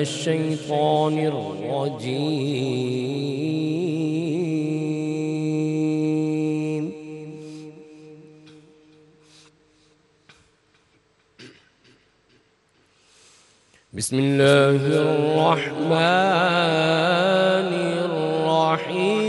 الشيطان الرجيم. بسم الله الرحمن الرحيم.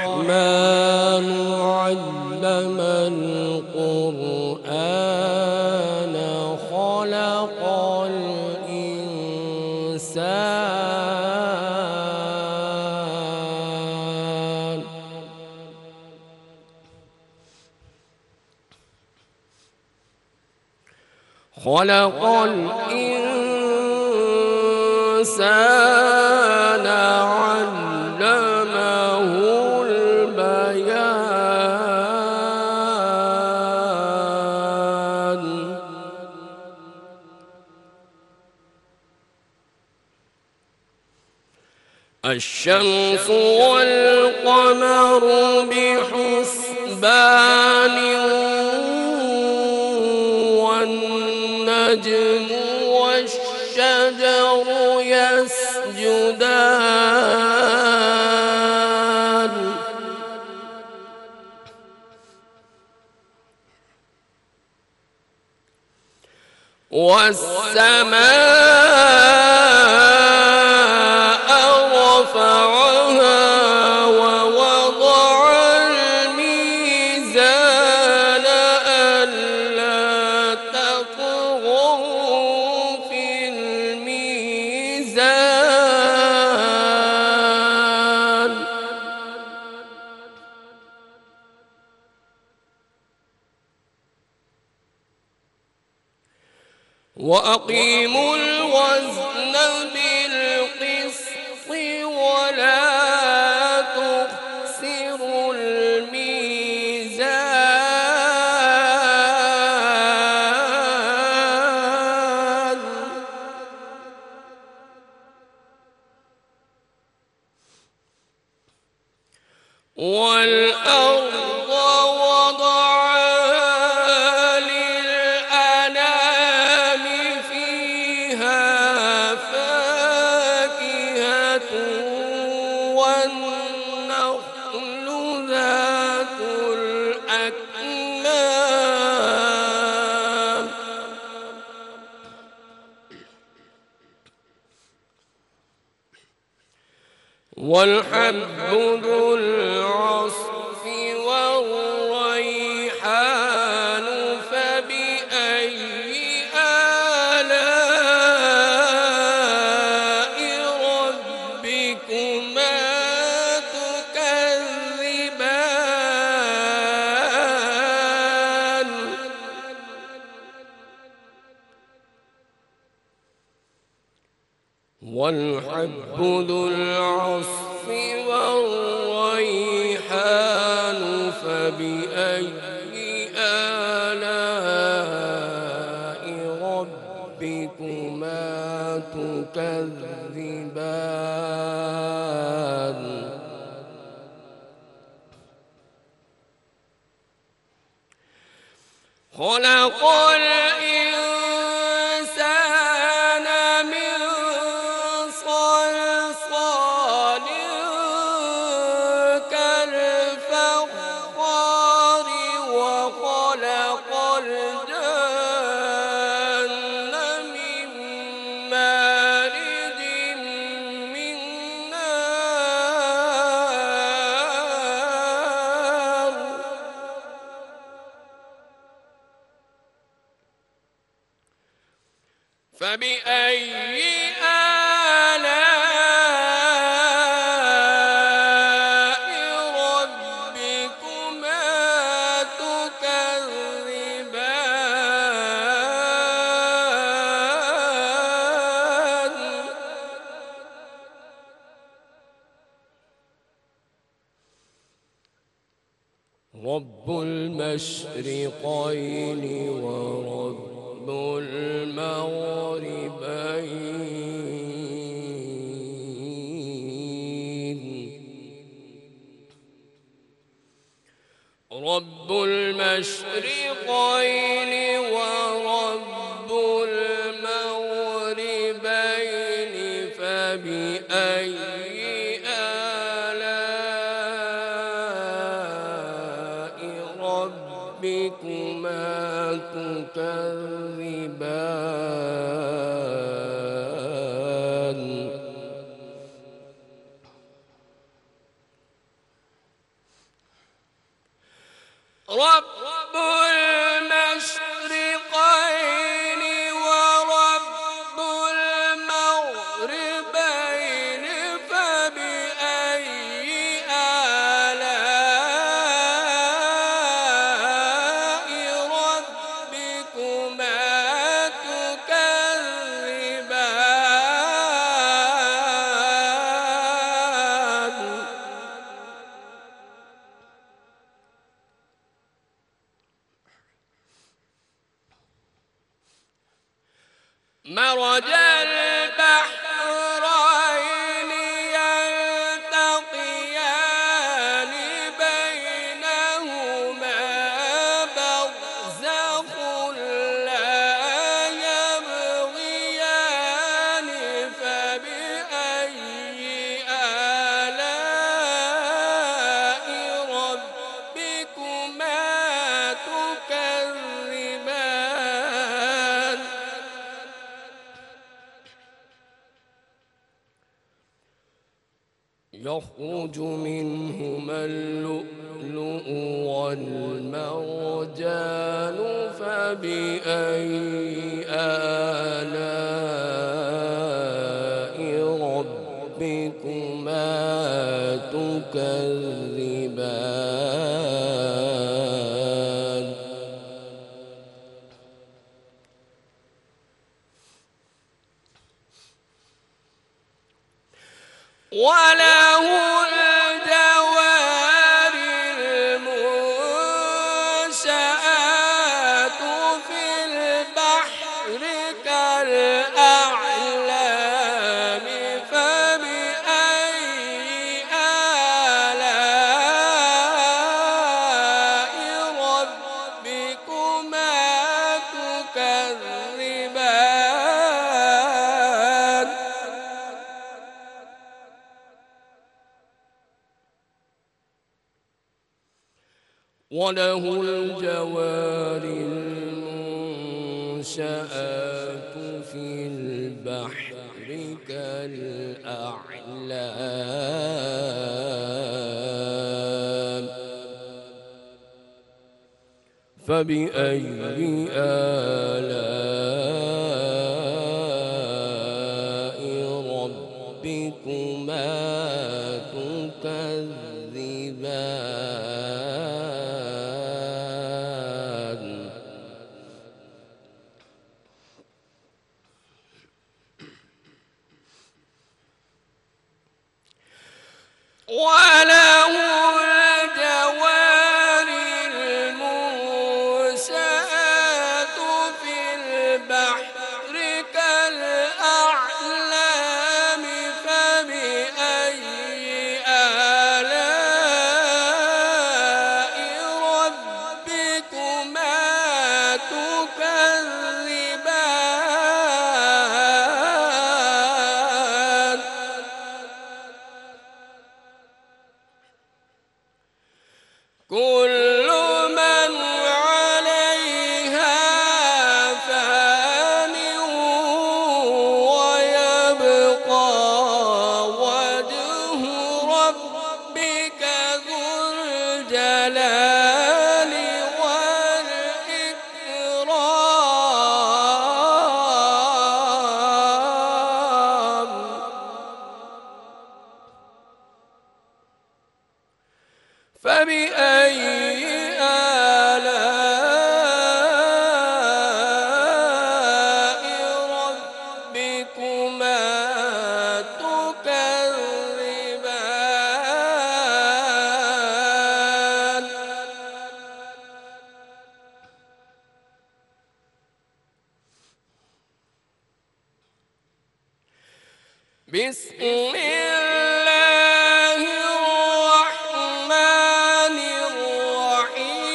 الرحمن علم القرآن خلق الإنسان خلق الإنسان علمه البيان. الشمس والقمر بحسبان والنجم والشجر يسجدان والسماء رفعها ووضع الميزان ألا تطغوا في الميزان وأقيموا الوزن بالقسط ولا تخسروا الميزان والأرض وضعها للأنام فيها فاكهة والنخل ذات الأكمام والحب ذو العصف والريحان فبأي آلاء ربكما تكذبان والحب ذو العصف والريحان فبأي آلاء ربكما تكذبان خلق الإنسان من صلصال كالفخار وخلق الجن من مارج من نار فبأي آلاء ربكما تكذبان رب المشرقين ورب المغربين رب المشرقين ورب المغربين فبأي آلاء ربكما تكذبان رب المشرقين ورب المغربين فبأي آلاء ربكما تكذبان مرج البحرين يلتقيان بينهما برزخ لا يبغيان فبأي آلاء ربكما تكذبان يخرج منهما اللؤلؤ والمرجان فبأي آلاء ربكما تكذبان وله الجوار المنشآت في البحر كالأعلام فبأي آلاء ربكما تكذبان وله الجوار المنشآت في البحر كالأعلام فبأي آلاء ربكما تكذبان وله الجوار المنشآت في البحر كالأعلام فبأي آلاء ربكما تكذبان كل من عليها فان ويبقى وجه ربك ذو الجلال والإكرام فبأي آلاء ربكما تكذبان بسم الله الرحمن الرحيم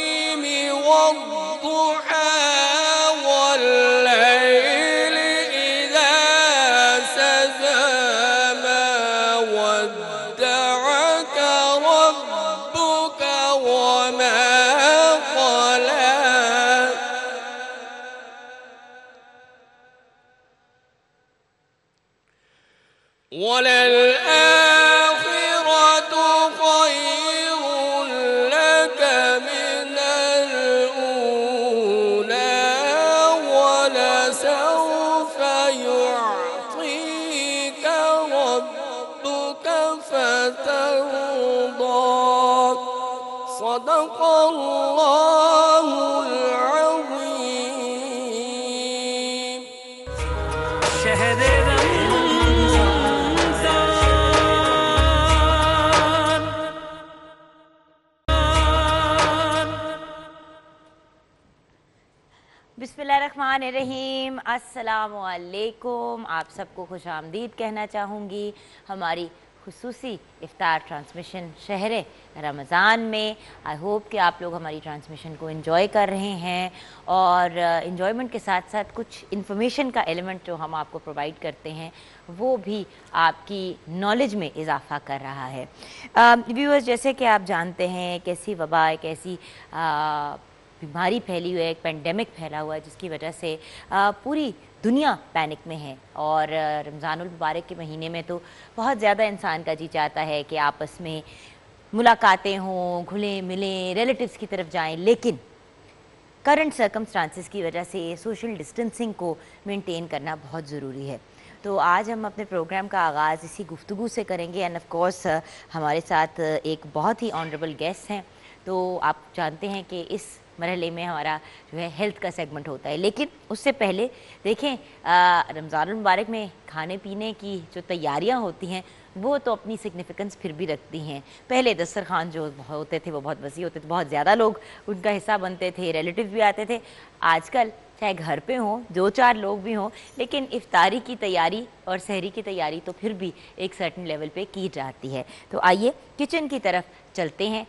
وَلَلْآخِرَةُ خَيْرٌ لَكَ مِنَ الْأُولَى وَلَسَوْفَ يُعْطِيكَ رَبُّكَ فَتَرْضَىٰ. صدق الله العظيم. شہر رمضان بسم اللہ الرحمن الرحیم. السلام علیکم. آپ سب کو خوش آمدید کہنا چاہوں گی ہماری خصوصی افطار ٹرانسمیشن شہر رمضان میں. آئی ہوپ کہ آپ لوگ ہماری ٹرانسمیشن کو انجوائے کر رہے ہیں اور انجوائمنٹ کے ساتھ ساتھ کچھ انفارمیشن کا ایلیمنٹ جو ہم آپ کو پرووائڈ کرتے ہیں وہ بھی آپ کی نالج میں اضافہ کر رہا ہے. ویورز، جیسے کہ آپ جانتے ہیں کیسی وبا، ایک ایسی بیماری پھیلی ہوئی ہے، ایک پینڈیمک پھیلا ہوا ہے جس کی وجہ سے پوری دنیا پینک میں ہے. اور رمضان المبارک کے مہینے میں تو بہت زیادہ انسان کا جی چاہتا ہے کہ آپس میں ملاقاتیں ہوں، گھلیں ملیں، ریلیٹیوز کی طرف جائیں، لیکن کرنٹ سرکمسٹانسز کی وجہ سے سوشل ڈسٹنسنگ کو مینٹین کرنا بہت ضروری ہے. تو آج ہم اپنے پروگرام کا آغاز اسی گفتگو سے کریں گے. اینڈ آف کورس ہمارے ساتھ ایک بہت ہی آنریبل گیسٹ ہیں. تو آپ جانتے ہیں کہ اس مرحلے میں ہمارا جو ہے ہیلتھ کا سیگمنٹ ہوتا ہے، لیکن اس سے پہلے دیکھیں رمضان المبارک میں کھانے پینے کی جو تیاریاں ہوتی ہیں وہ تو اپنی سگنیفیکنس پھر بھی رکھتی ہیں. پہلے دسترخوان جو ہوتے تھے وہ بہت وسیع ہوتے تھے، بہت زیادہ لوگ ان کا حصہ بنتے تھے، ریلیٹیو بھی آتے تھے. آج کل چاہے گھر پہ ہوں، 2-4 لوگ بھی ہوں، لیکن افطاری کی تیاری اور سحری کی تیاری تو پھر بھی ایک سرٹن لیول پہ کی جاتی ہے. تو آئیے کچن کی طرف چلتے ہیں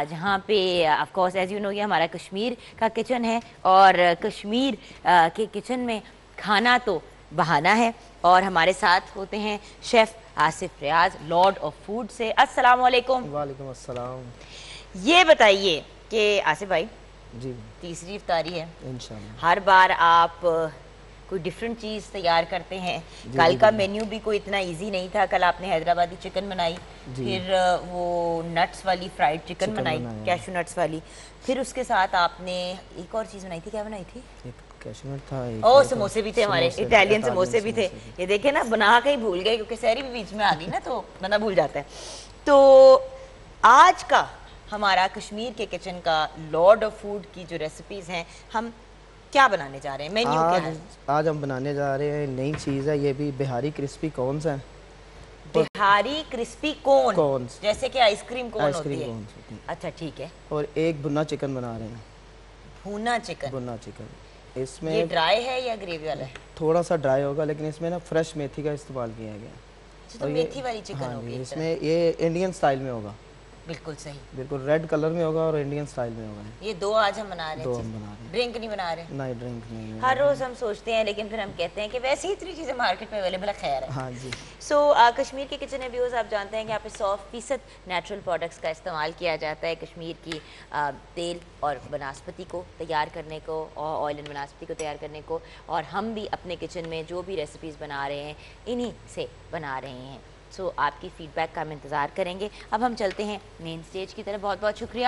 جہاں پہ of course as you know یہ ہمارا کشمیر کا کچن ہے اور کشمیر کے کچن میں کھانا تو بہانہ ہے. اور ہمارے ساتھ ہوتے ہیں chef Asif Riaz, lord of food سے. السلام علیکم. وعلیکم السلام. یہ بتائیے کہ آصف بھائی، جی تیسری افطاری ہے، انشاءاللہ. ہر بار آپ کوئی ڈیفرنٹ چیز تیار کرتے ہیں. کل کا مینیو بھی کوئی اتنا ایزی نہیں تھا. کل آپ نے حیدرآبادی چکن بنائی، پھر وہ نٹس والی فرائیڈ چکن بنائی، کیشو نٹس والی، پھر اس کے ساتھ آپ نے ایک اور چیز بنائی تھی. کیا بنائی تھی؟ کیشو نٹ تھا. او سموسے بھی تھے ہمارے، اٹالین سموسے بھی تھے. یہ دیکھیں نا، بنا کے ہی بھول گئے کیونکہ سحری بھی بیچ میں آ گئی نا تو بندہ بھول جاتا ہے. تو آج کا ہمارا کشمیر کے کچن کا لارڈ آف فوڈ کی جو ریسیپیز ہیں، ہم کیا بنانے جا رہے ہیں؟ مینیو کیا ہے آج ہم بنانے جا رہے ہیں؟ نئی چیز ہے، یہ بھی بہاری کرسپی کونز ہیں. بہاری کرسپی کونز، جیسے کہ آئس کریم کون ہوتی ہے. اچھا ٹھیک ہے. اور ایک بھنا چکن بنا رہے ہیں. بھونا چکن. بھنا چکن اس میں یہ ڈرائی ہے یا گریوی والا ہے؟ تھوڑا سا ڈرائی ہوگا، لیکن اس میں نا فریش میتھی کا استعمال کیا گیا. تو میتھی والی چکن ہوگی اس میں. یہ انڈین سٹائل میں ہوگا. بالکل صحیح. بالکل ریڈ کلر میں ہوگا اور انڈین سٹائل میں ہوگا. یہ دو آج ہم بنا رہے ہیں. دو ہم بنا رہے ہیں. ڈرنک نہیں بنا رہے؟ نہیں، ڈرنک نہیں. ہر روز ہم سوچتے ہیں لیکن پھر ہم کہتے ہیں کہ ویسے ہی اتنی چیزیں مارکیٹ میں اویلیبل ہے. خیر ہے. ہاں جی. سو کشمیر کے کچن ویورز، آپ جانتے ہیں کہ یہاں پہ 100% نیچرل پروڈکٹس کا استعمال کیا جاتا ہے. کشمیر کی تیل اور بناسپتی کو تیار کرنے کو، اور آئل اینڈ بناسپتی کو تیار کرنے کو، اور ہم بھی اپنے کچن میں جو بھی ریسیپیز بنا رہے ہیں انہی سے بنا رہے ہیں. سو آپ کی فیڈ بیک کا ہم انتظار کریں گے. اب ہم چلتے ہیں مین سٹیج کی طرف. بہت بہت شکریہ.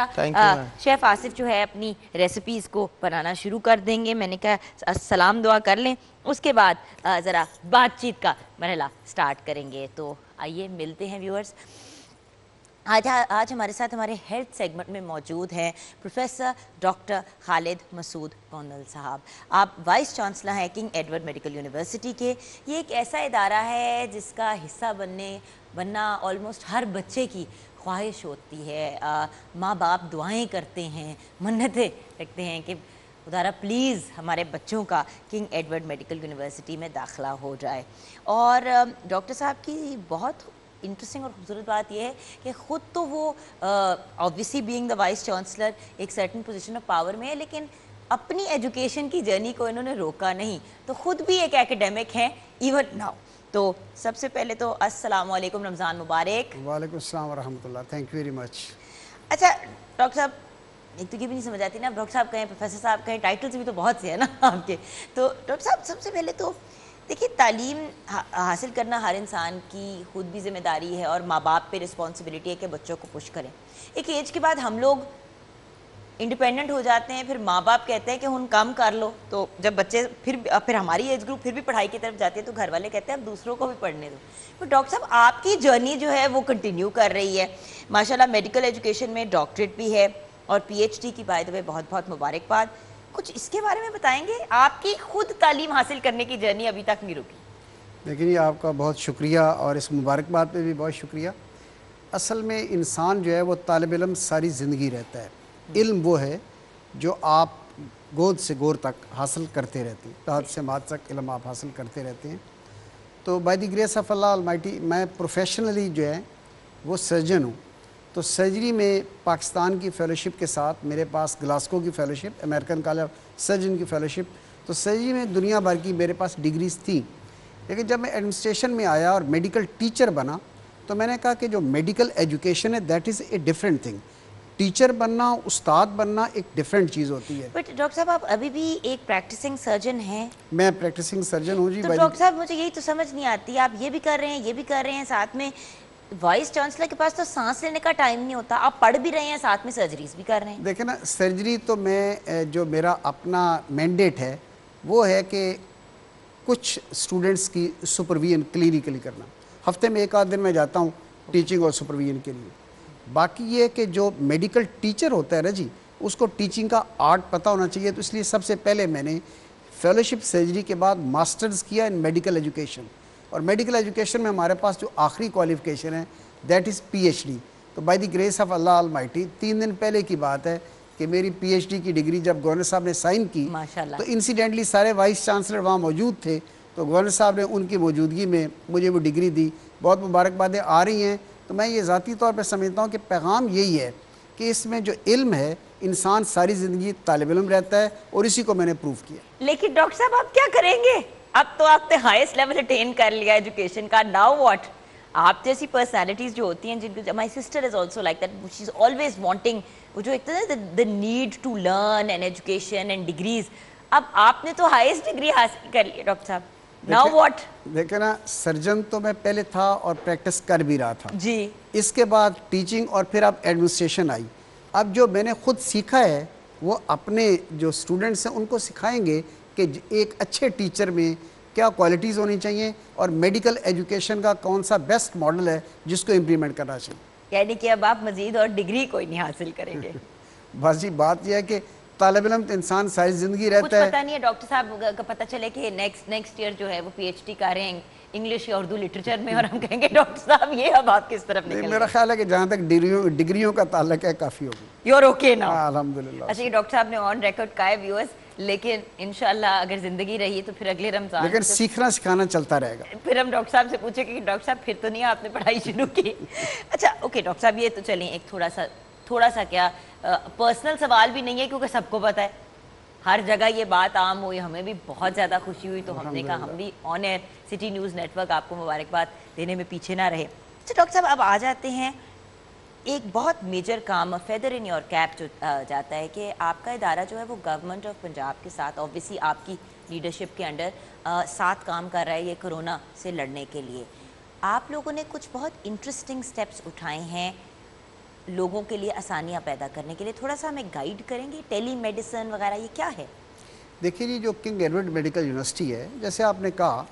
شیف آصف جو ہے اپنی ریسیپیز کو بنانا شروع کر دیں گے. میں نے کہا السلام دعا کر لیں، اس کے بعد ذرا بات چیت کا مرحلہ سٹارٹ کریں گے. تو آئیے ملتے ہیں ویورز. آج ہمارے ساتھ ہمارے ہیلتھ سیگمنٹ میں موجود ہیں پروفیسر ڈاکٹر خالد مسعود کونل صاحب. آپ وائس چانسلر ہیں کنگ ایڈورڈ میڈیکل یونیورسٹی کے. یہ ایک ایسا ادارہ ہے جس کا حصہ بننا آلموسٹ ہر بچے کی خواہش ہوتی ہے. ماں باپ دعائیں کرتے ہیں، منتیں رکھتے ہیں کہ خدا را پلیز ہمارے بچوں کا کنگ ایڈورڈ میڈیکل یونیورسٹی میں داخلہ ہو جائے. اور ڈاکٹر صاحب کی بہت انٹرسٹنگ اور خوبصورت بات یہ ہے کہ خود تو وہ obviously being the vice chancellor ایک سرٹن پوزیشن آف پاور میں ہے، لیکن اپنی ایجوکیشن کی جرنی کو انہوں نے روکا نہیں. تو خود بھی ایک ایکیڈیمک ہیں ایون ناؤ. تو سب سے پہلے تو السلام علیکم، رمضان مبارک. وعلیکم السلام ورحمۃ اللہ. Thank you very much. اچھا ڈاکٹر صاحب، ایک تو یہ بھی نہیں سمجھ آتی نا، ڈاکٹر صاحب کہیں، پروفیسر صاحب کہیں، ٹائٹلز بھی تو بہت سے ہیں نا آپ کے. تو ڈاکٹر صاحب سب سے پہلے تو دیکھیے تعلیم حاصل کرنا ہر انسان کی خود بھی ذمہ داری ہے اور ماں باپ پہ رسپانسبلٹی ہے کہ بچوں کو پش کریں. ایک ایج کے بعد ہم لوگ انڈیپینڈنٹ ہو جاتے ہیں, پھر ماں باپ کہتے ہیں کہ ہن کام کر لو, تو جب بچے پھر ہماری ایج گروپ پھر بھی پڑھائی کی طرف جاتی ہے تو گھر والے کہتے ہیں اب دوسروں کو بھی پڑھنے دو. تو ڈاکٹر صاحب آپ کی جرنی جو ہے وہ کنٹینیو کر رہی ہے ماشاءاللہ, میڈیکل ایجوکیشن میں ڈاکٹریٹ بھی ہے اور پی ایچ ڈی کی بائی دا وے بہت بہت مبارکباد. کچھ اس کے بارے میں بتائیں گے, آپ کی خود تعلیم حاصل کرنے کی جرنی ابھی تک نہیں رکی. لیکن یہ آپ کا بہت شکریہ اور اس مبارکباد پہ بھی بہت شکریہ. اصل میں انسان جو ہے وہ طالب علم ساری زندگی رہتا ہے. علم وہ ہے جو آپ گود سے گور تک حاصل کرتے رہتے ہیں, تحت سے مات تک علم آپ حاصل کرتے رہتے ہیں. تو by the grace of Allah almighty میں پروفیشنلی جو ہے وہ سرجن ہوں. تو سرجری میں پاکستان کی فیلوشپ کے ساتھ میرے پاس گلاسکو کی fellowship, American college of surgeon کی فیلوشپ, تو سرجری میں دنیا بھر کی میرے پاس ڈگریز تھیں. لیکن جب میں ایڈمنسٹریشن میں آیا اور میڈیکل ٹیچر بنا تو میں نے کہا کہ جو میڈیکل ایجوکیشن ہے that is a different thing. Teacher بننا, استاد بننا ایک ڈفرینٹ چیز ہوتی ہے. بٹ ڈاکٹر صاحب آپ ابھی بھی ایک پریکٹسنگ سرجن ہیں. میں پریکٹسنگ سرجن ہوں جی. تو ڈاکٹر صاحب مجھے یہی تو سمجھ نہیں آتی, آپ یہ بھی کر رہے ہیں یہ بھی کر رہے ہیں, ساتھ میں وائس چانسلر کے پاس تو سانس لینے کا ٹائم نہیں ہوتا, آپ پڑھ بھی رہے ہیں ساتھ میں سرجریز بھی کر رہے ہیں. دیکھیں نا, سرجری تو میں جو میرا اپنا مینڈیٹ ہے وہ ہے کہ کچھ اسٹوڈنٹس کی سپرویژن کلینیکلی کرنا. ہفتے میں ایک آدھ دن میں جاتا ہوں ٹیچنگ اور سپرویژن کے لیے. باقی یہ کہ جو میڈیکل ٹیچر ہوتا ہے نا جی, اس کو ٹیچنگ کا آرٹ پتہ ہونا چاہیے. تو اس لیے سب سے پہلے میں نے فیلوشپ سرجری کے بعد ماسٹرز کیا ان میڈیکل ایجوکیشن, اور میڈیکل ایجوکیشن میں ہمارے پاس جو آخری کوالیفیکیشن ہے that is P H D. تو by the grace of Allah almighty 3 دن پہلے کی بات ہے کہ میری پی ایچ ڈی کی ڈگری جب گورنر صاحب نے سائن کی تو انسیڈنٹلی سارے وائس چانسلر وہاں موجود تھے, تو گورنر صاحب نے ان کی موجودگی میں مجھے وہ ڈگری دی. بہت مبارکبادیں آ رہی ہیں. تو میں یہ ذاتی طور پہ سمجھتا ہوں کہ پیغام یہی ہے کہ اس میں جو علم ہے, انسان ساری زندگی طالب علم رہتا ہے, اور اسی کو میں نے پروف کیا. لیکن ڈاکٹر صاحب آپ کیا کریں گے, اب تو آپ نے ہائیسٹ لیول اٹین کر لیا ایجوکیشن کا, ناؤ واٹ. آپ جیسی پرسنالٹیز جو ہوتی ہیں جن کو, my sister is also like that, she is always wanting, وہ جو ایک the need to learn and education and degrees. اب آپ نے تو ہائیسٹ ڈگری حاصل کر لی ڈاکٹر صاحب, ناؤ واٹ. دیکھیں نا, سرجن تو میں پہلے تھا اور پریکٹس کر بھی رہا تھا جی. اس کے بعد ٹیچنگ, اور پھر اب ایڈمنسٹریشن آئی. اب جو میں نے خود سیکھا ہے وہ اپنے جو اسٹوڈنٹس ہیں ان کو سکھائیں گے کہ ایک اچھے ٹیچر میں کیا کوالٹیز ہونی چاہیے, اور میڈیکل ایجوکیشن کا کون سا بیسٹ ماڈل ہے جس کو امپلیمنٹ کرنا چاہیے. یعنی کہ اب آپ مزید اور ڈگری کوئی نہیں حاصل کریں گے. بس جی بات یہ ہے کہ طالب علم تو انسان ساری زندگی رہتا ہے. کچھ پتہ نہیں ہے ڈاکٹر صاحب کا, پتہ چلے کہ نیکسٹ ایئر جو ہے وہ پی ایچ ڈی کر رہے ہیں انگلش یا اردو لٹریچر میں, اور ہم کہیں گے ڈاکٹر صاحب یہ اب آپ کس طرف نکل. میرا خیال ہے کہ جہاں تک ڈگریوں کا تعلق ہے کافی ہوگی. یو آر اوکے نا. الحمدللہ. اچھا, یہ ڈاکٹر صاحب نے آن ریکارڈ کہا ہے ویورز, لیکن انشاءاللہ اگر زندگی رہی تو پھر اگلے رمضان, لیکن سیکھنا سکھانا چلتا رہے گا. پھر ہم ڈاکٹر صاحب سے پوچھیں کہ ڈاکٹر صاحب پھر تو نہیں آپ نے پڑھائی شروع کی. اچھا اوکے ڈاکٹر صاحب, یہ تو چلیں ایک تھوڑا سا کیا پرسنل سوال بھی نہیں ہے کیونکہ سب کو پتہ ہے, ہر جگہ یہ بات عام ہوئی, ہمیں بھی بہت زیادہ خوشی ہوئی, تو ہم نے کہا ہم بھی on air City News network آپ کو مبارکباد دینے میں پیچھے نہ رہے. اچھا ڈاکٹر صاحب, اب آ جاتے ہیں ایک بہت میجر کام, فیدر ان یور کیپ جو جاتا ہے کہ آپ کا ادارہ جو ہے وہ گورنمنٹ آف پنجاب کے ساتھ اوبویسلی آپ کی لیڈرشپ کے انڈر ساتھ کام کر رہا ہے یہ کرونا سے لڑنے کے لیے. آپ لوگوں نے کچھ بہت انٹرسٹنگ سٹیپس اٹھائے ہیں لوگوں کے لیے آسانیاں پیدا کرنے کے لیے, تھوڑا سا ہمیں گائیڈ کریں گے. ٹیلی میڈیسن وغیرہ یہ کیا ہے؟ دیکھیے جی, جو کنگ ایڈورڈ میڈیکل یونیورسٹی ہے, جیسے آپ نے کہا,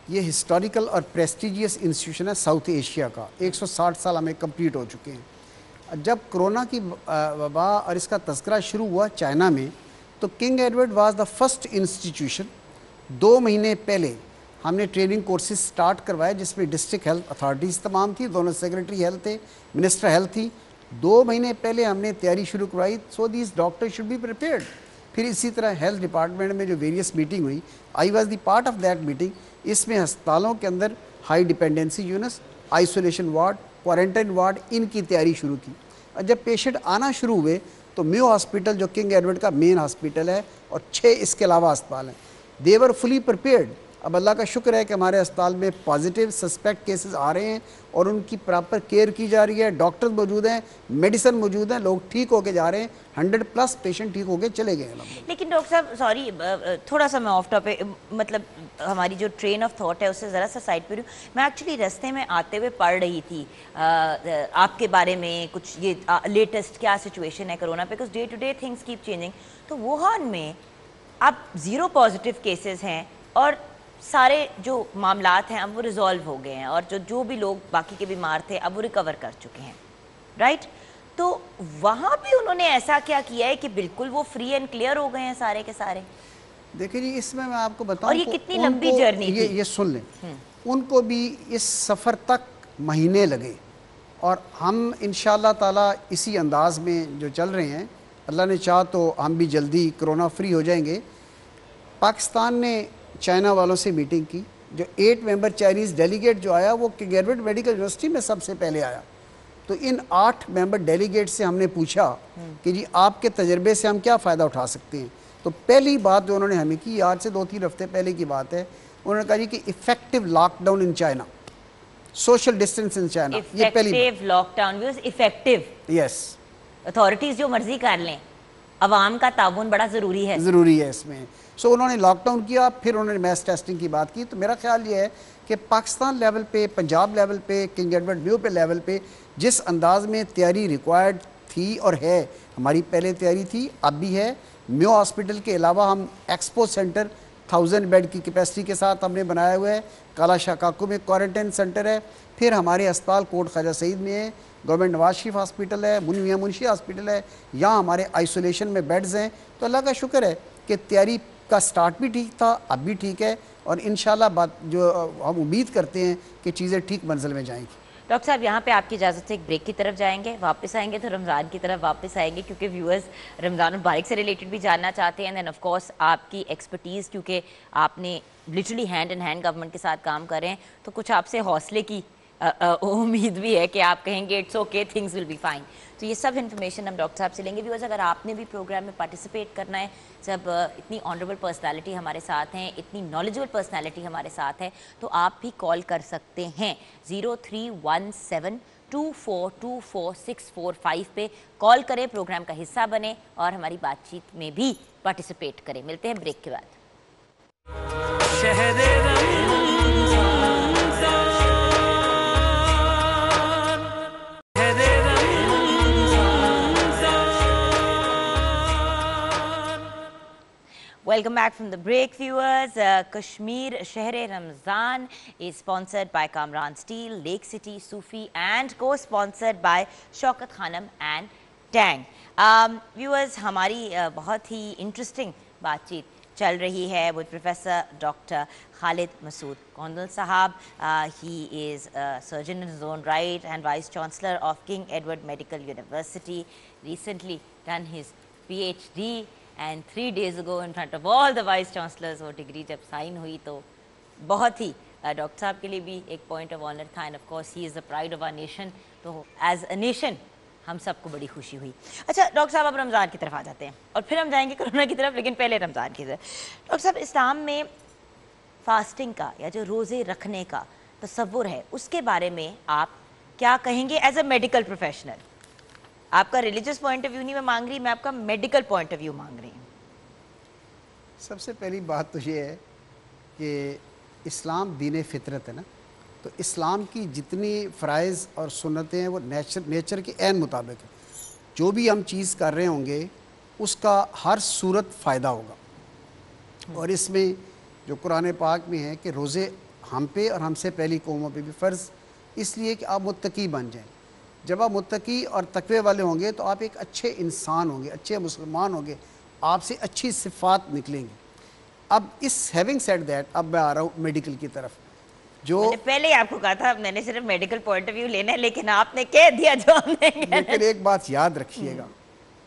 یہ ہسٹوریکل اور پریسٹیجیس انسٹیٹیوشن ہے ساؤتھ ایشیا کا. 160 سال ہمیں کمپلیٹ ہو چکے ہیں. جب کرونا کی وبا اور اس کا تذکرہ شروع ہوا چائنا میں, تو king Edward was the first institution. 2 مہینے پہلے ہم نے ٹریننگ کورسز سٹارٹ کروائے جس میں ڈسٹرکٹ ہیلتھ اتھارٹیز تمام تھی, دونوں سیکرٹری ہیلتھ تھے, منسٹر ہیلتھ تھی. 2 مہینے پہلے ہم نے تیاری شروع کروائی, so these doctor should be prepared. پھر اسی طرح ہیلتھ ڈپارٹمنٹ میں جو ویریس میٹنگ ہوئی, I was the part of that meeting. اس میں ہسپتالوں کے اندر high dependency units, isolation ward, quarantine ward, ان کی تیاری شروع کی. اور جب پیشنٹ آنا شروع ہوئے تو میو ہاسپٹل جو کنگ ایڈورڈ کا مین ہاسپٹل ہے اور 6 اس کے علاوہ ہسپتال ہیں, دے ور فلی پریپیئرڈ. اب اللہ کا شکر ہے کہ ہمارے اسپتال میں پازیٹیو سسپیکٹ کیسز آ رہے ہیں اور ان کی پراپر کیئر کی جا رہی ہے، ڈاکٹرز موجود ہیں، میڈیسن موجود ہیں، لوگ ٹھیک ہو کے جا رہے ہیں، 100+ پیشنٹ ٹھیک ہو کے چلے گئے ہیں۔ لیکن ڈاکٹر صاحب سوری تھوڑا سا میں آف ٹاپک، مطلب ہماری جو ٹرین آف تھاٹ ہے اس سے ذرا سا سائڈ پہ رہوں۔ میں ایکچولی رستے میں آتے ہوئے پڑھ رہی تھی آپ کے بارے میں کچھ یہ لیٹسٹ کیا سچویشن ہے کرونا پہ، because day to day things keep changing. تو ووہان میں اب 0 پازیٹیو کیسز ہیں اور سارے جو معاملات ہیں اب وہ ریزالو ہو گئے ہیں، اور جو بھی لوگ باقی کے بیمار تھے اب وہ ریکور کر چکے ہیں، رائٹ؟ تو وہاں بھی انہوں نے ایسا کیا کیا ہے کہ بالکل وہ فری اینڈ کلیئر ہو گئے ہیں سارے کے سارے؟ دیکھیں جی اس میں آپ کو بتاؤں، اور یہ کتنی لمبی جرنی تھی؟ یہ سن لیں، ان کو بھی اس سفر تک مہینے لگے، اور ہم انشاءاللہ تعالیٰ اسی انداز میں جو چل رہے ہیں، اللہ نے چاہا تو ہم بھی جلدی کرونا فری ہو جائیں گے۔ پاکستان نے چائنا والوں سے میٹنگ کی، جو 8 ممبر چائنیز ڈیلیگیٹ جو آیا وہ کنگ ایڈورڈ میڈیکل یونیورسٹی میں سب سے پہلے آیا۔ تو ان 8 ممبر ڈیلیگیٹ سے ہم نے پوچھا کہ جی آپ کے تجربے سے ہم کیا فائدہ اٹھا سکتے ہیں۔ تو پہلی بات جو انہوں نے ہمیں کی، آج سے 2-3 ہفتے پہلے کی بات ہے، انہوں نے کہا جی کہ effective lock down in China, social distance in China, یہ پہلی effective lock down, effective, yes, authorities جو مرضی کر لیں، عوام کا تعاون بڑا ضروری ہے، ضروری ہے اس میں۔ سو انہوں نے لاک ڈاؤن کیا، پھر انہوں نے میس ٹیسٹنگ کی بات کی۔ تو میرا خیال یہ ہے کہ پاکستان لیول پہ، پنجاب لیول پہ، کنگ ایڈورڈ میو پہ لیول پہ جس انداز میں تیاری ریکوائرڈ تھی اور ہے، ہماری پہلے تیاری تھی اب بھی ہے۔ میو ہاسپٹل کے علاوہ ہم ایکسپو سینٹر 1000 بیڈ کی کیپیسٹی کے ساتھ ہم نے بنایا ہوا ہے، کالا شاہ کاکو میں کوارنٹائن سینٹر ہے، پھر ہمارے اسپتال کوٹ خواجہ سعید میں ہے، گورنمنٹ نواز شریف ہاسپٹل ہے، میاں منشی ہاسپٹل ہے، یہاں ہمارے آئسولیشن میں بیڈز ہیں۔ تو اللہ کا شکر ہے کہ تیاری کا سٹارٹ بھی ٹھیک تھا، اب بھی ٹھیک ہے، اور انشاءاللہ بات جو ہم امید کرتے ہیں کہ چیزیں ٹھیک منزل میں جائیں گی۔ ڈاکٹر صاحب یہاں پہ آپ کی اجازت سے ایک بریک کی طرف جائیں گے، واپس آئیں گے تو رمضان کی طرف واپس آئیں گے، کیونکہ ویورز رمضان المبارک سے ریلیٹڈ بھی جاننا چاہتے ہیں، دین آف کورس آپ کی ایکسپرٹیز، کیونکہ آپ نے literally hand in hand government کے ساتھ کام کر رہے ہیں، تو کچھ آپ سے حوصلے کی امید بھی ہے کہ آپ کہیں گے it's okay things will be fine. تو یہ سب انفارمیشن ہم ڈاکٹر صاحب سے لیں گے۔ ویورز اگر آپ نے بھی پروگرام میں پارٹیسپیٹ کرنا ہے، جب اتنی آنریبل پرسنالٹی ہمارے ساتھ ہیں، اتنی نالجبل پرسنالٹی ہمارے ساتھ ہے، تو آپ بھی کال کر سکتے ہیں 0317242465 پہ کال کریں، پروگرام کا حصہ بنیں اور ہماری بات چیت میں بھی پارٹیسپیٹ کریں۔ ملتے ہیں بریک کے بعد۔ Welcome back from the break, viewers. Kashmir Sheher Ramzan is sponsored by Kamran Steel, Lake City, Sufi, and co-sponsored by Shaukat Khanam and Tang. Viewers, ہماری بہت ہی انٹرسٹنگ بات چیت چل رہی ہے with Professor Dr. Khalid Masood Kondal Sahab. He is a surgeon in his own right and Vice Chancellor of King Edward Medical University. Recently done his PhD. And 3 days ago in front of all the Vice Chancellors وہ degree جب sign ہوئی تو بہت ہی doctor صاحب کے لیے بھی ایک پوائنٹ آف آنر تھا، and of course he is the pride of our nation, تو ایز اے نیشن ہم سب کو بڑی خوشی ہوئی۔ اچھا ڈاکٹر صاحب اب رمضان کی طرف آ جاتے ہیں اور پھر ہم جائیں گے کرونا کی طرف، لیکن پہلے رمضان کی طرف۔ ڈاکٹر صاحب اسلام میں فاسٹنگ کا یا جو روزے رکھنے کا تصور ہے اس کے بارے میں آپ کیا کہیں گے ایز اے میڈیکل پروفیشنل؟ آپ کا ریلیجس پوائنٹ آف ویو نہیں میں مانگ رہی، میں آپ کا میڈیکل پوائنٹ آف ویو مانگ رہی ہوں۔ سب سے پہلی بات تو یہ ہے کہ اسلام دین فطرت ہے نا، تو اسلام کی جتنی فرائض اور سنتیں ہیں وہ نیچر کے عین مطابق ہے۔ جو بھی ہم چیز کر رہے ہوں گے اس کا ہر صورت فائدہ ہوگا، اور اس میں جو قرآن پاک میں ہے کہ روزے ہم پہ اور ہم سے پہلی قوموں پہ بھی فرض، اس لیے کہ آپ متقی بن جائیں۔ جب آپ متقی اور تقوی والے ہوں گے تو آپ ایک اچھے انسان ہوں گے، اچھے مسلمان ہوں گے، آپ سے اچھی صفات نکلیں گی۔ اب اس ہیونگ سیڈ دیٹ اب میں آ رہا ہوں میڈیکل کی طرف۔ جو میں نے پہلے ہی آپ کو کہا تھا میں نے صرف میڈیکل پوائنٹ آف ویو لینا ہے، لیکن آپ نے کہہ دیا جو ہم نے کہنا ہے۔ لیکن ایک بات یاد رکھیے گا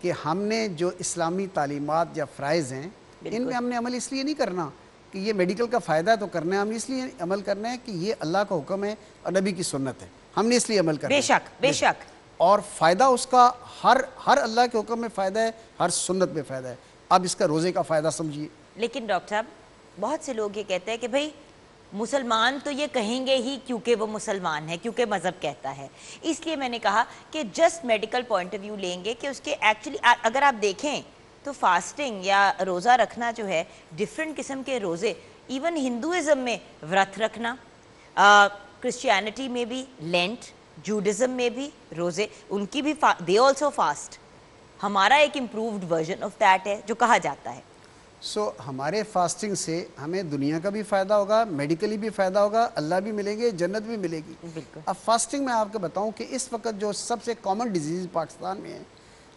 کہ ہم نے جو اسلامی تعلیمات یا فرائض ہیں ان میں ہم نے عمل اس لیے نہیں کرنا کہ یہ میڈیکل کا فائدہ ہے تو کرنا ہے، ہم نے اس لیے عمل کرنا ہے کہ یہ اللہ کا حکم ہے اور نبی کی سنت ہے، ہم نے اس لیے عمل کرنا ہے۔ بے شک بے شک، اور فائدہ اس کا ہر اللہ کے حکم میں فائدہ ہے، ہر سنت میں فائدہ ہے۔ اب اس کا روزے کا فائدہ سمجھیے۔ لیکن ڈاکٹر صاحب بہت سے لوگ یہ کہتے ہیں کہ بھئی مسلمان تو یہ کہیں گے ہی کیونکہ وہ مسلمان ہے، کیونکہ مذہب کہتا ہے. اس لیے میں نے کہا کہ just medical point of view لیں گے کہ اس کے ایکچولی اگر آپ دیکھیں تو فاسٹنگ یا روزہ رکھنا جو ہے ڈیفرنٹ قسم کے روزے، ایون ہندوازم میں ورت رکھنا، کرسچینٹی میں بھی لینٹ، جوڈزم میں بھی روزے، ان کی بھی دے آلسو فاسٹ. ہمارا ایک امپرووڈ ورژن آف دیٹ ہے جو کہا جاتا ہے. سو ہمارے فاسٹنگ سے ہمیں دنیا کا بھی فائدہ ہوگا، میڈیکلی بھی فائدہ ہوگا، اللہ بھی ملیں گے، جنت بھی ملے گی. بالکل. اب فاسٹنگ میں آپ کو بتاؤں کہ اس وقت جو سب سے کامن ڈیزیز پاکستان میں ہے،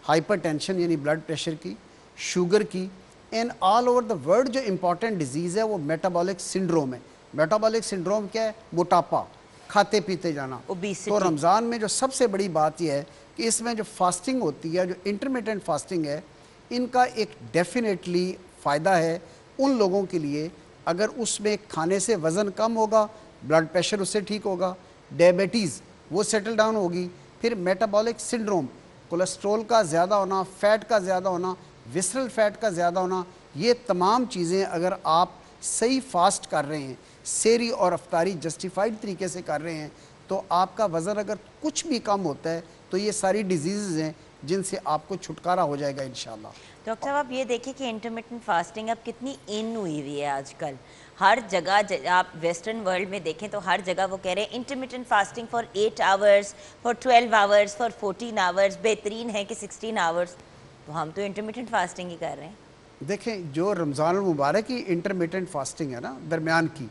ہائپر ٹینشن یعنی بلڈ پریشر کی، شوگر کی، and all over the world جو امپورٹنٹ ڈیزیز ہے وہ میٹابولک سنڈروم ہے. میٹابولک سنڈروم کیا ہے؟ موٹاپا، کھاتے پیتے جانا. Obesity. تو رمضان میں جو سب سے بڑی بات یہ ہے کہ اس میں جو فاسٹنگ ہوتی ہے، جو انٹرمیٹنٹ فاسٹنگ ہے، ان کا ایک ڈیفینیٹلی فائدہ ہے ان لوگوں کے لیے اگر اس میں کھانے سے وزن کم ہوگا، بلڈ پریشر اس سے ٹھیک ہوگا، ڈائبٹیز وہ سیٹل ڈاؤن ہوگی. پھر میٹابولک سنڈروم، کولیسٹرول کا زیادہ ہونا، فیٹ کا زیادہ ہونا، وسرل فیٹ کا زیادہ ہونا، یہ تمام چیزیں اگر آپ صحیح فاسٹ کر رہے ہیں، سحری اور افطاری جسٹیفائڈ طریقے سے کر رہے ہیں، تو آپ کا وزن اگر کچھ بھی کم ہوتا ہے تو یہ ساری ڈیزیزز ہیں جن سے آپ کو چھٹکارا ہو جائے گا انشاءاللہ. ڈاکٹر صاحب آپ یہ دیکھیں کہ انٹرمیٹنٹ فاسٹنگ اب کتنی ان ہوئی ہوئی ہے آج کل. ہر جگہ آپ ویسٹرن ورلڈ میں دیکھیں تو ہر جگہ وہ کہہ رہے ہیں intermittent fasting for 8 hours, for 12 hours, for 14 hours, بہترین ہے کہ 16 آورس. تو ہم تو انٹرمیٹنٹ فاسٹنگ ہی کر رہے ہیں. دیکھیں جو رمضان المبارک کی انٹرمیٹنٹ فاسٹنگ ہے نا درمیان کی،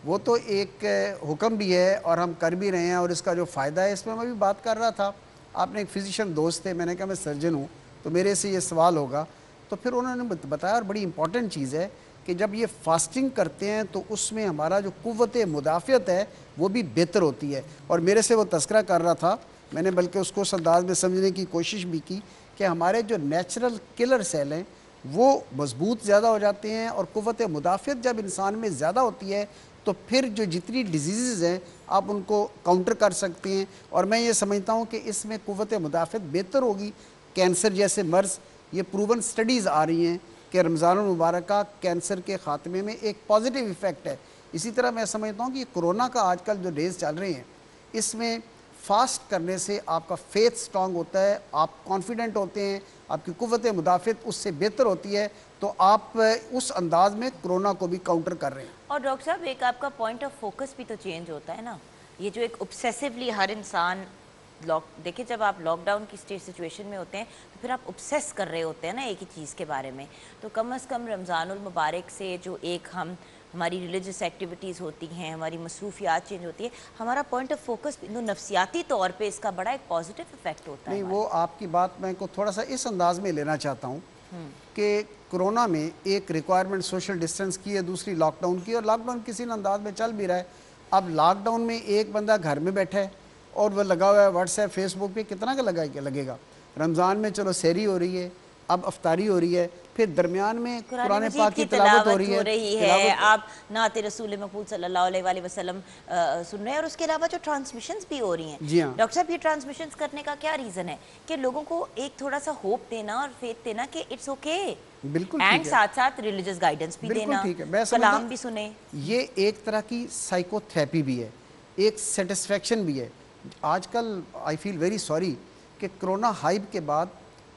وہ تو ایک حکم بھی ہے اور ہم کر بھی رہے ہیں، اور اس کا جو فائدہ ہے اس میں بھی بات کر رہا تھا. آپ نے ایک فزیشین دوست تھے، میں نے کہا میں سرجن ہوں تو میرے سے یہ سوال ہوگا، تو پھر انہوں نے بتایا، اور بڑی امپورٹنٹ چیز ہے کہ جب یہ فاسٹنگ کرتے ہیں تو اس میں ہمارا جو قوت مدافعت ہے وہ بھی بہتر ہوتی ہے. اور میرے سے وہ تذکرہ کر رہا تھا، میں نے بلکہ اس کو اس انداز میں سمجھنے کی کوشش بھی کی کہ ہمارے جو نیچرل کلر سیل ہیں وہ مضبوط زیادہ ہو جاتے ہیں، اور قوت مدافعت جب انسان میں زیادہ ہوتی ہے تو پھر جو جتنی ڈیزیزز ہیں آپ ان کو کاؤنٹر کر سکتے ہیں. اور میں یہ سمجھتا ہوں کہ اس میں قوت مدافعت بہتر ہوگی. کینسر جیسے مرض، یہ پروون سٹڈیز آ رہی ہیں کہ رمضان المبارک کا کینسر کے خاتمے میں ایک پازیٹیو ایفیکٹ ہے. اسی طرح میں سمجھتا ہوں کہ کورونا کا آج کل جو ڈیز چل رہے ہیں اس میں فاسٹ کرنے سے آپ کا فیتھ سٹرونگ ہوتا ہے، آپ کانفیڈنٹ ہوتے ہیں، آپ کی قوت مدافعت اس سے بہتر ہوتی ہے، تو آپ اس انداز میں کرونا کو بھی کاؤنٹر کر رہے ہیں. اور ڈاکٹر صاحب ایک آپ کا پوائنٹ آف فوکس بھی تو چینج ہوتا ہے نا. یہ جو ایک obsessively ہر انسان دیکھیں جب آپ لاک ڈاؤن کی سچویشن میں ہوتے ہیں تو پھر آپ obsess کر رہے ہوتے ہیں نا ایک ہی چیز کے بارے میں. تو کم از کم رمضان المبارک سے جو ایک ہماری ریلیجس ایکٹیویٹیز ہوتی ہیں، ہماری مصروفیات چینج ہوتی ہے، ہمارا پوائنٹ آف فوکس نفسیاتی طور پہ اس کا بڑا ایک پازیٹیو افیکٹ ہوتا ہے. نہیں، وہ آپ کی بات میں کو تھوڑا سا اس انداز میں لینا چاہتا ہوں کہ کرونا میں ایک ریکوائرمنٹ سوشل ڈسٹنس کی ہے، دوسری لاک ڈاؤن کی، اور لاک ڈاؤن کسی انداز میں چل بھی رہا ہے. اب لاک ڈاؤن میں ایک بندہ گھر میں بیٹھا ہے اور وہ لگا ہوا ہے واٹس ایپ فیس بک پہ، کتنا کا لگے گا. رمضان میں چلو سحری ہو رہی ہے، اب افطاری ہو رہی ہے، پھر درمیان میں قرآن پاک کی تلاوت ہو رہی ہے، آپ نعت رسول مقبول صلی اللہ علیہ وآلہ وسلم سن رہے ہیں، اور اس کے علاوہ جو ٹرانسمیشنز بھی ہو رہی ہیں. جی ہاں ڈاکٹر صاحب یہ ٹرانسمیشنز کرنے کا کیا ریزن ہے؟ کہ لوگوں کو ایک تھوڑا سا ہوپ دینا اور فیتھ دینا کہ اٹس اوکے، بالکل اینڈ ساتھ ساتھ ریلیجس گائیڈنس بھی دینا، کلام بھی سنیں. یہ ایک طرح کی سائیکو تھیراپی بھی ہے، ایک سیٹسفیکشن بھی ہے. آج کل آئی فیل ویری سوری کہ کرونا ہائپ کے بعد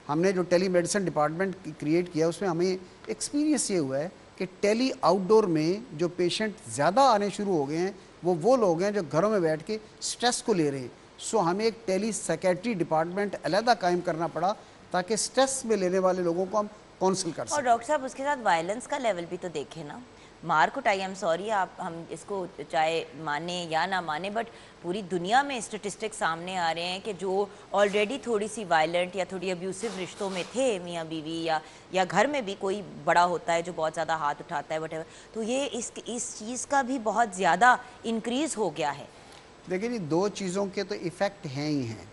ہم نے جو ٹیلی میڈیسن ڈپارٹمنٹ کریٹ کیا اس میں ہمیں ایکسپیرینس یہ ہوا ہے کہ ٹیلی آؤٹ ڈور میں جو پیشنٹ زیادہ آنے شروع ہو گئے ہیں وہ لوگ ہیں جو گھروں میں بیٹھ کے سٹریس کو لے رہے ہیں. سو ہمیں ایک ٹیلی سیکیٹری ڈپارٹمنٹ علیحدہ قائم کرنا پڑا تاکہ سٹریس میں لینے والے لوگوں کو ہم کونسل کر سکیں. اور ڈاکٹر صاحب اس کے ساتھ وائلنس کا لیول بھی تو دیکھیں نا. مار کٹائی، ایم سوری، ہم اس کو چاہے مانیں یا نہ مانیں، بٹ پوری دنیا میں اسٹیٹسٹک سامنے آ رہے ہیں کہ جو آلریڈی تھوڑی سی وائلنٹ یا تھوڑی ابیوسو رشتوں میں تھے، میاں بیوی یا گھر میں بھی کوئی بڑا ہوتا ہے جو بہت زیادہ ہاتھ اٹھاتا ہے whatever، تو یہ اس چیز کا بھی بہت زیادہ انکریز ہو گیا ہے. دیکھیں جی، دو چیزوں کے تو ایفیکٹ ہیں ہی ہیں.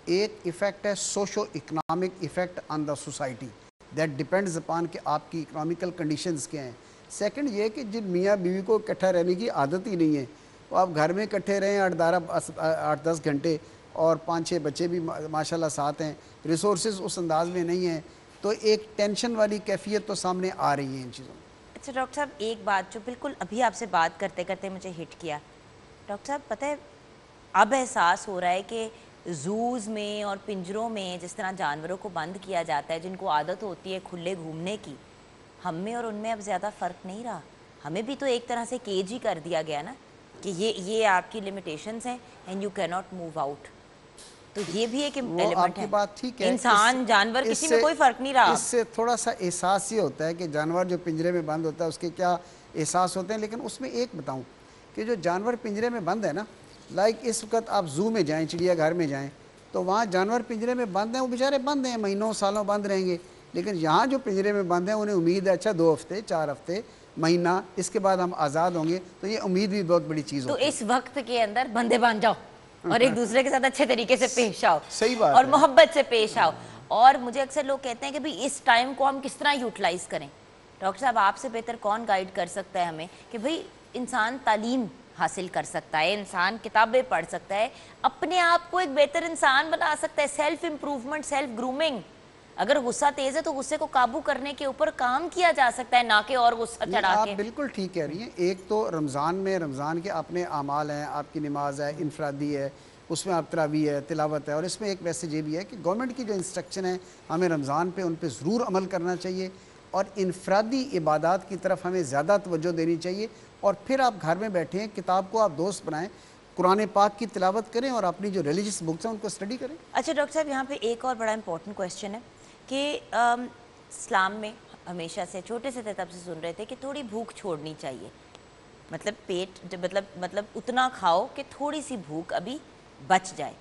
ایک ایفیکٹ ہے socio economic effect on the society, that depends upon کہ آپ کی اکنامیکل کنڈیشنز کیا ہیں. سیکنڈ یہ کہ جن میاں بیوی کو اکٹھا رہنے کی عادت ہی نہیں ہے، وہ آپ گھر میں اکٹھے رہیں 8-10 گھنٹے، اور 5-6 بچے بھی ماشاءاللہ ساتھ ہیں، ریسورسز اس انداز میں نہیں ہیں، تو ایک ٹینشن والی کیفیت تو سامنے آ رہی ہے ان چیزوں میں. اچھا ڈاکٹر صاحب ایک بات جو بالکل ابھی آپ سے بات کرتے کرتے مجھے ہٹ کیا، ڈاکٹر صاحب پتہ ہے اب احساس ہو رہا ہے کہ زوز میں اور پنجروں میں جس طرح جانوروں کو بند کیا جاتا ہے جن کو عادت ہوتی ہے کھلے گھومنے کی، ہم میں اور ان میں اب زیادہ فرق نہیں رہا. ہمیں بھی تو ایک طرح سے کیج ہی کر دیا گیا نا کہ یہ آپ کی لمیٹیشنز ہیں اینڈ یو کی ناٹ موو آؤٹ. تو یہ بھی ایک ایلیمنٹ ہے. بات ٹھیک ہے، انسان جانور کسی میں کوئی فرق نہیں رہا. اس سے تھوڑا سا احساس یہ ہوتا ہے کہ جانور جو پنجرے میں بند ہوتا ہے اس کے کیا احساس ہوتے ہیں. لیکن اس میں ایک بتاؤں کہ جو جانور پنجرے میں بند ہے نا، لائک اس وقت آپ زو میں جائیں، چڑیا گھر میں جائیں، تو وہاں جانور پنجرے میں بند ہیں، وہ بیچارے بند ہیں، مہینوں سالوں بند رہیں گے. لیکن یہاں جو پنجرے میں بند ہیں انہیں امید ہے اچھا 2 ہفتے 4 ہفتے مہینہ اس کے بعد ہم آزاد ہوں گے. تو یہ امید بھی بہت بڑی چیز تو ہوتی ہے. اس وقت کے اندر بندے بن جاؤ اور ایک دوسرے کے ساتھ اچھے طریقے سے پیش آؤ، صحیح بات اور ہے. محبت سے پیش آؤ. اور مجھے اکثر لوگ کہتے ہیں کہ بھئی اس ٹائم کو ہم کس طرح یوٹیلائز کریں. ڈاکٹر صاحب آپ سے بہتر کون گائیڈ کر سکتا ہے ہمیں کہ بھئی انسان تعلیم حاصل کر سکتا ہے، انسان کتابیں پڑھ سکتا ہے، اپنے آپ کو ایک بہتر انسان بنا سکتا ہے. Self improvement, self grooming. اگر غصہ تیز ہے تو غصے کو قابو کرنے کے اوپر کام کیا جا سکتا ہے، نہ کہ اور غصہ چڑھا آپ کے. بالکل ٹھیک کہہ رہی ہیں. ایک تو رمضان میں رمضان کے اپنے اعمال ہیں، آپ کی نماز ہے، انفرادی ہے، اس میں آپ تراویح ہے، تلاوت ہے. اور اس میں ایک میسیج یہ بھی ہے کہ گورنمنٹ کی جو انسٹرکشن ہے ہمیں رمضان پہ ان پہ ضرور عمل کرنا چاہیے، اور انفرادی عبادات کی طرف ہمیں زیادہ توجہ دینی چاہیے. اور پھر آپ گھر میں بیٹھیں، کتاب کو آپ دوست بنائیں، قرآن پاک کی تلاوت کریں اور اپنی جو ریلیجس بکس ہیں ان کو اسٹڈی کریں. اچھا ڈاکٹر صاحب یہاں پہ ایک اور بڑا امپورٹنٹ کویسچن ہے کہ اسلام میں ہمیشہ سے چھوٹے سے تب سے سن رہے تھے کہ تھوڑی بھوک چھوڑنی چاہیے. مطلب پیٹ مطلب اتنا کھاؤ کہ تھوڑی سی بھوک ابھی بچ جائے.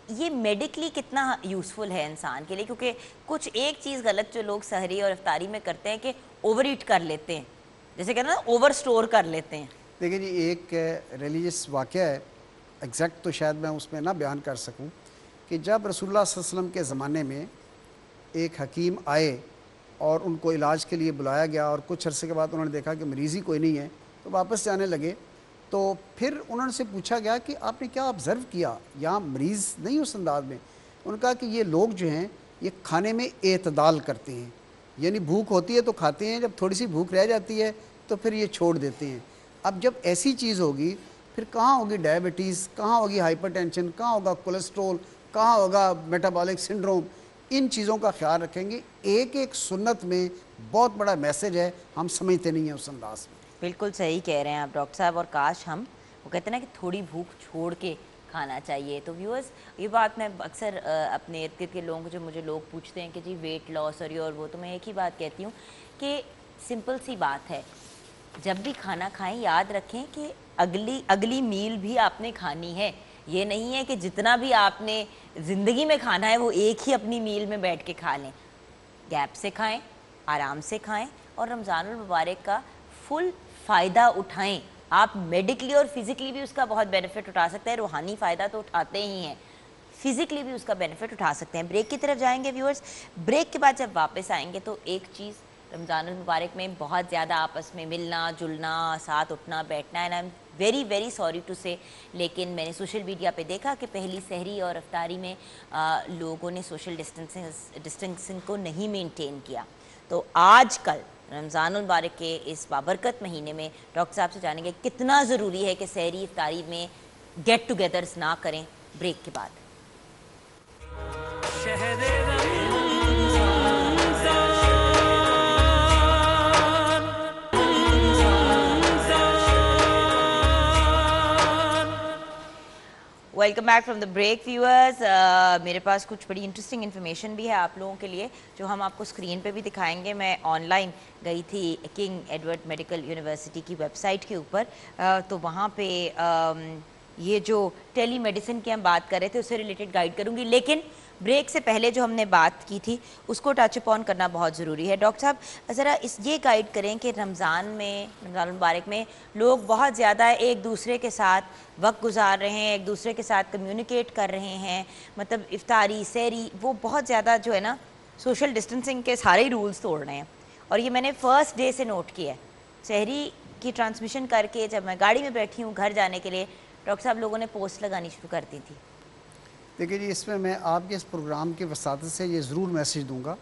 یہ میڈیکلی کتنا یوزفل ہے انسان کے لیے؟ کیونکہ کچھ ایک چیز غلط جو لوگ سحری اور افطاری میں کرتے ہیں کہ اوور ایٹ کر لیتے ہیں، جیسے کہتے ہیں نا اوور سٹور کر لیتے ہیں. دیکھیں جی، ایک ریلیجس واقعہ ہے، ایگزیکٹ تو شاید میں اس میں نہ بیان کر سکوں، کہ جب رسول اللہ صلی اللہ علیہ وسلم کے زمانے میں ایک حکیم آئے اور ان کو علاج کے لیے بلایا گیا، اور کچھ عرصے کے بعد انہوں نے دیکھا کہ مریض ہی کوئی نہیں ہے تو واپس جانے لگے. تو پھر انہوں سے پوچھا گیا کہ آپ نے کیا آبزرو کیا، یہاں مریض نہیں اس انداز میں. انہوں نے کہا کہ یہ لوگ جو ہیں یہ کھانے میں اعتدال کرتے ہیں، یعنی بھوک ہوتی ہے تو کھاتے ہیں، جب تھوڑی سی بھوک رہ جاتی ہے تو پھر یہ چھوڑ دیتے ہیں. اب جب ایسی چیز ہوگی پھر کہاں ہوگی ڈائبٹیز، کہاں ہوگی ہائپر ٹینشن، کہاں ہوگا کولیسٹرول، کہاں ہوگا میٹابولک سنڈروم. ان چیزوں کا خیال رکھیں گے. ایک ایک سنت میں بہت بڑا میسج ہے، ہم سمجھتے نہیں ہیں اس انداز میں. بالکل صحیح کہہ رہے ہیں آپ ڈاکٹر صاحب. اور کاش ہم وہ کہتے ہیں نا کہ تھوڑی بھوک چھوڑ کے کھانا چاہیے. تو ویورز یہ بات میں اکثر اپنے ارد گرد کے لوگوں کو جو مجھے لوگ پوچھتے ہیں کہ جی ویٹ لاس اور یہ اور وہ، تو میں ایک ہی بات کہتی ہوں کہ سمپل سی بات ہے، جب بھی کھانا کھائیں یاد رکھیں کہ اگلی میل بھی آپ نے کھانی ہے. یہ نہیں ہے کہ جتنا بھی آپ نے زندگی میں کھانا ہے وہ ایک ہی اپنی میل میں بیٹھ کے کھا لیں. گیپ سے کھائیں، آرام سے کھائیں، اور رمضان المبارک کا فل فائدہ اٹھائیں. آپ میڈیکلی اور فزیکلی بھی اس کا بہت بینیفٹ اٹھا سکتے ہیں. روحانی فائدہ تو اٹھاتے ہی ہیں، فزیکلی بھی اس کا بینیفٹ اٹھا سکتے ہیں. بریک کی طرف جائیں گے ویورز. بریک کے بعد جب واپس آئیں گے تو ایک چیز رمضان المبارک میں بہت زیادہ آپس میں ملنا جلنا، ساتھ اٹھنا بیٹھنا، and I am very very sorry to say, لیکن میں نے سوشل میڈیا پہ دیکھا کہ پہلی سحری اور افطاری میں لوگوں نے سوشل ڈسٹینسنگ کو نہیں مینٹین کیا. تو آج کل رمضان المبارک کے اس بابرکت مہینے میں ڈاکٹر صاحب سے جانیں گے کتنا ضروری ہے کہ سحری افطاری میں گیٹ ٹوگیدرز نہ کریں. بریک کے بعد. Welcome back from the break viewers. میرے پاس کچھ بڑی انٹرسٹنگ انفارمیشن بھی ہے آپ لوگوں کے لیے جو ہم آپ کو اسکرین پہ بھی دکھائیں گے. میں آن لائن گئی تھی کنگ ایڈورڈ میڈیکل یونیورسٹی کی ویب سائٹ کے اوپر، تو وہاں پہ یہ جو ٹیلی میڈیسن کی ہم بات کر رہے تھے اس سے ریلیٹڈ گائیڈ کروں گی. لیکن بریک سے پہلے جو ہم نے بات کی تھی اس کو ٹچ اپون کرنا بہت ضروری ہے. ڈاکٹر صاحب ذرا یہ گائیڈ کریں کہ رمضان المبارک میں لوگ بہت زیادہ ایک دوسرے کے ساتھ وقت گزار رہے ہیں، ایک دوسرے کے ساتھ کمیونیکیٹ کر رہے ہیں، مطلب افطاری سحری وہ بہت زیادہ جو ہے نا سوشل ڈسٹینسنگ کے سارے ہی رولز توڑ رہے ہیں. اور یہ میں نے فرسٹ ڈے سے نوٹ کیا ہے. سحری کی ٹرانسمیشن کر کے جب میں گاڑی میں بیٹھی ہوں گھر جانے کے لیے، ڈاکٹر صاحب لوگوں نے پوسٹ لگانی شروع کر دی تھی. دیکھیے جی، اس میں آپ کے اس پروگرام کی وساطت سے یہ ضرور میسیج دوں گا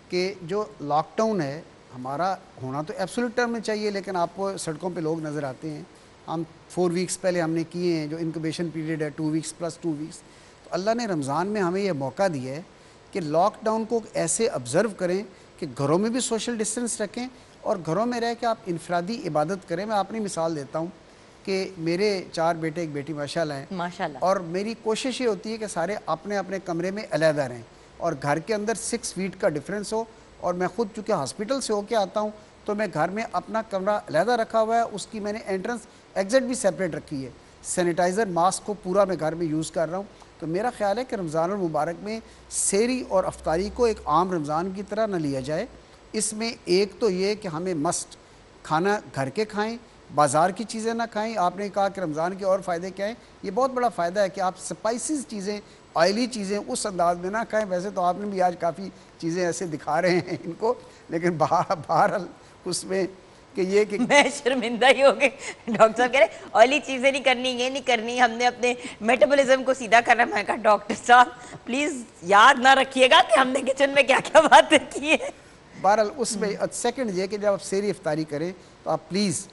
کہ جو لاک ڈاؤن ہے ہمارا ہونا تو ایبسولوٹ ٹرم میں چاہیے، لیکن آپ کو سڑکوں پہ لوگ نظر آتے ہیں. ہم 4 ویکس پہلے ہم نے کیے ہیں جو انکوبیشن پیریڈ ہے 2 ویکس پلس 2 ویکس. تو اللہ نے رمضان میں ہمیں یہ موقع دیا ہے کہ لاک ڈاؤن کو ایسے آبزرو کریں کہ گھروں میں بھی سوشل ڈسٹینس رکھیں اور گھروں میں رہ کے آپ انفرادی عبادت کریں. میں اپنی مثال دیتا ہوں کہ میرے 4 بیٹے 1 بیٹی ماشاءاللہ ہیں، ماشاءاللہ. اور میری کوشش یہ ہوتی ہے کہ سارے اپنے اپنے کمرے میں علیحدہ رہیں اور گھر کے اندر 6 فیٹ کا ڈفرینس ہو. اور میں خود چونکہ ہاسپٹل سے ہو کے آتا ہوں تو میں گھر میں اپنا کمرہ علیحدہ رکھا ہوا ہے، اس کی میں نے انٹرنس ایگزٹ بھی سیپریٹ رکھی ہے. سینیٹائزر ماسک کو پورا میں گھر میں یوز کر رہا ہوں. تو میرا خیال ہے کہ رمضان المبارک میں سحری اور افطاری کو ایک عام رمضان کی طرح نہ لیا جائے. اس میں ایک تو یہ کہ ہمیں مسٹ کھانا گھر کے کھائیں، بازار کی چیزیں نہ کھائیں. آپ نے کہا کہ رمضان کے اور فائدے کیا ہیں، یہ بہت بڑا فائدہ ہے کہ آپ سپائسیز چیزیں، آئلی چیزیں اس انداز میں نہ کھائیں. ویسے تو آپ نے بھی آج کافی چیزیں ایسے دکھا رہے ہیں ان کو، لیکن بہرحال اس میں کہ یہ کہ میں شرمندہ ہی ہو گئی. ڈاکٹر صاحب کہہ رہے آئلی چیزیں نہیں کرنی، یہ نہیں کرنی، ہم نے اپنے میٹابولزم کو سیدھا کرنا. میں کہا ڈاکٹر صاحب پلیز یاد نہ رکھیے گا کہ ہم نے کچن میں کیا کیا باتیں کی ہیں. بہرحال اس میں سیکنڈ یہ کہ جب آپ سحری افطاری کریں تو آپ پلیز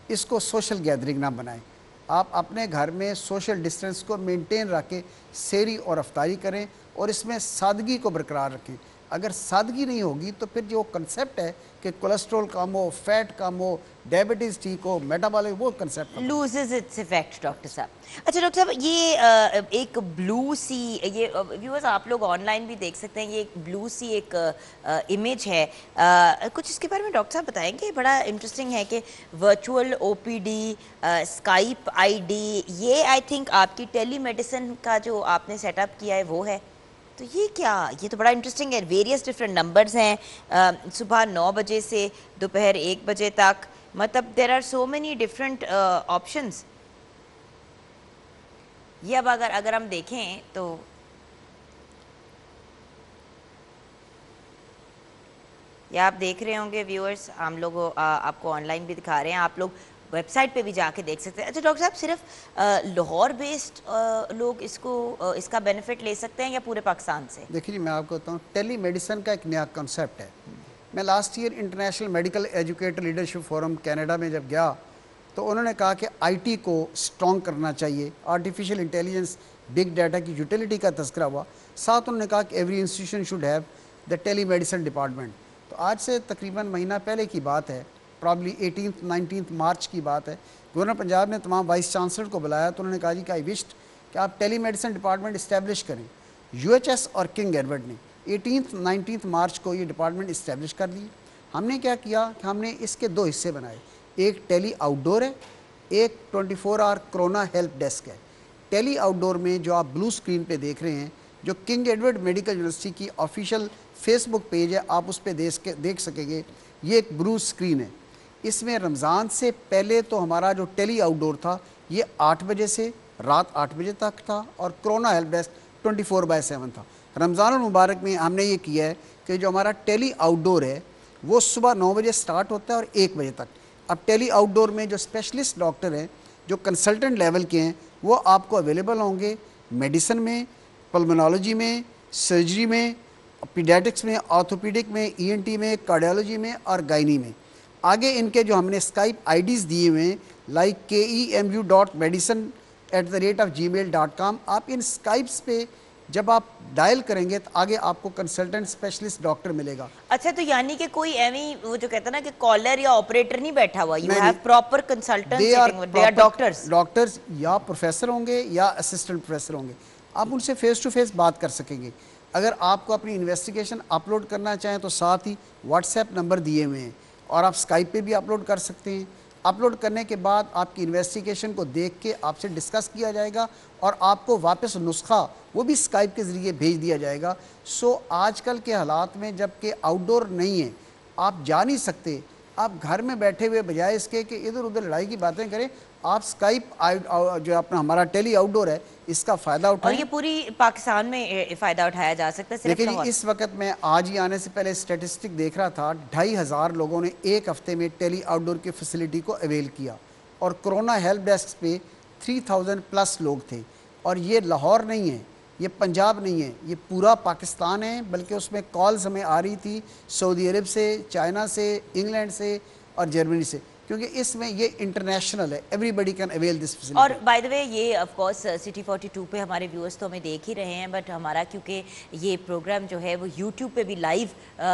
اس کو سوشل گیدرنگ نہ بنائیں. آپ اپنے گھر میں سوشل ڈسٹینس کو مینٹین رکھ کے سحری اور افطاری کریں اور اس میں سادگی کو برقرار رکھیں. اگر سادگی نہیں ہوگی تو پھر جو کنسیپٹ ہے کہ کولیسٹرول کم ہو، فیٹ کم ہو، ڈائبٹیز ٹھیک ہو، میٹابولک، وہ concept loses its effect. Doctor صاحب اچھا ڈاکٹر صاحب یہ ایک بلو سی، یہ ویورز آپ لوگ آن لائن بھی دیکھ سکتے ہیں، یہ ایک بلو سی ایک امیج ہے. کچھ اس کے بارے میں ڈاکٹر صاحب بتائیں گے؟ بڑا انٹرسٹنگ ہے کہ virtual O P D, Skype I D, یہ آئی تھنک آپ کی ٹیلی میڈیسن کا جو آپ نے سیٹ اپ کیا ہے وہ ہے. تو یہ کیا، یہ تو بڑا انٹرسٹنگ ہے. ویریس ڈفرینٹ نمبرز ہیں، صبح 9 بجے سے دوپہر 1 بجے تک، مطلب there are so many different options. یہ اب اگر ہم دیکھیں تو یہ آپ دیکھ رہے ہوں گے ویورز، ہم لوگ آپ کو آن لائن بھی دکھا رہے ہیں، آپ لوگ ویب سائٹ پہ بھی جا کے دیکھ سکتے ہیں. اچھا ڈاکٹر صاحب صرف لاہور بیسڈ لوگ اس کا بینیفٹ لے سکتے ہیں یا پورے پاکستان سے؟ دیکھیے جی، میں آپ کو بتاؤں ٹیلی میڈیسن کا ایک نیا کنسیپٹ ہے. میں last year international medical educator leadership forum Canada میں جب گیا تو انہوں نے کہا کہ آئی ٹی کو اسٹرانگ کرنا چاہیے. آرٹیفیشیل انٹیلیجنس، بگ ڈیٹا کی یوٹیلیٹی کا تذکرہ ہوا. ساتھ انہوں نے کہا کہ every institution should have the telemedicine department. تو آج سے تقریباً مہینہ پہلے کی بات ہے، پرابلی 18 مارچ کی بات ہے. گورنر پنجاب نے تمام وائس چانسلر کو بلایا تو انہوں نے کہا جی کہ آئی وشڈ کہ آپ ٹیلی میڈیسن ڈپارٹمنٹ اسٹیبلش کریں. یو ایچ ایس اور کنگ ایڈورڈ نے 18 مارچ کو یہ ڈپارٹمنٹ اسٹیبلش کر لی. ہم نے کیا کیا کہ ہم نے اس کے 2 حصے بنائے. ایک ٹیلی آؤٹ ڈور ہے، ایک 24 آور کرونا ہیلپ ڈیسک ہے. ٹیلی آؤٹ ڈور میں جو آپ بلو سکرین پہ دیکھ رہے ہیں، جو کنگ ایڈورڈ میڈیکل یونیورسٹی کی آفیشیل فیس بک پیج ہے، آپ اس پہ دیکھ سکیں گے. یہ ایک بلو سکرین ہے. اس میں رمضان سے پہلے تو ہمارا جو ٹیلی آؤٹ ڈور تھا یہ 8 بجے سے رات 8 بجے تک تھا اور کرونا ہیلپ ڈیسک 24/7 تھا. رمضان المبارک میں ہم نے یہ کیا ہے کہ جو ہمارا ٹیلی آؤٹ ڈور ہے وہ صبح 9 بجے سٹارٹ ہوتا ہے اور 1 بجے تک. اب ٹیلی آؤٹ ڈور میں جو اسپیشلسٹ ڈاکٹر ہیں، جو کنسلٹنٹ لیول کے ہیں، وہ آپ کو اویلیبل ہوں گے میڈیسن میں، پلمونالوجی میں، سرجری میں، پیڈیاٹکس میں، آرتھوپیڈک میں، ای این ٹی میں، کارڈیالوجی میں اور گائنی میں. آگے ان کے جو ہم نے اسکائپ آئی ڈیز دیے ہوئے ہیں لائک KEMU.medicine@gmail.com. آپ ان اسکائپس پہ جب آپ ڈائل کریں گے تو آگے آپ کو کنسلٹنٹ اسپیشلسٹ ڈاکٹر ملے گا. اچھا تو یعنی کہ کوئی ایویں وہ جو کہتا ہے نا کہ کالر یا آپریٹر نہیں بیٹھا ہوا، you have proper consultant sitting, they are doctors. Doctors یا پروفیسر ہوں گے یا اسسٹنٹ پروفیسر ہوں گے. آپ ان سے فیس ٹو فیس بات کر سکیں گے. اگر آپ کو اپنی انویسٹیگیشن اپلوڈ کرنا چاہیں تو ساتھ ہی واٹس ایپ نمبر دیے ہوئے ہیں اور آپ اسکائپ پہ بھی اپلوڈ کر سکتے ہیں. اپلوڈ کرنے کے بعد آپ کی انویسٹیگیشن کو دیکھ کے آپ سے ڈسکس کیا جائے گا اور آپ کو واپس نسخہ وہ بھی اسکائپ کے ذریعے بھیج دیا جائے گا. سو آج کل کے حالات میں جب کہ آؤٹ ڈور نہیں ہیں، آپ جا نہیں سکتے، آپ گھر میں بیٹھے ہوئے بجائے اس کے کہ ادھر ادھر لڑائی کی باتیں کریں، آپ اسکائپ جو اپنا ہمارا ٹیلی آؤٹ ڈور ہے اس کا فائدہ اٹھائیں. اور یہ پوری پاکستان میں فائدہ اٹھایا جا سکتا ہے صرف لیکن لاہور؟ اس وقت میں آج ہی آنے سے پہلے اسٹیٹسٹک دیکھ رہا تھا، 2500 لوگوں نے ایک ہفتے میں ٹیلی آؤٹ ڈور کی فیسلٹی کو اویل کیا اور کرونا ہیلپ ڈیسک پہ 3000 پلس لوگ تھے. اور یہ لاہور نہیں ہے، یہ پنجاب نہیں ہے، یہ پورا پاکستان ہے، بلکہ اس میں کالز ہمیں آ رہی تھی سعودی عرب سے، چائنا سے، انگلینڈ سے اور جرمنی سے، کیونکہ اس میں یہ انٹرنیشنل ہے، everybody can avail this facility. اور بائی دا وے یہ آف کورس سٹی 42 پہ ہمارے ویورز تو ہمیں دیکھ ہی رہے ہیں، بٹ ہمارا کیونکہ یہ پروگرام جو ہے وہ یوٹیوب پہ بھی لائیو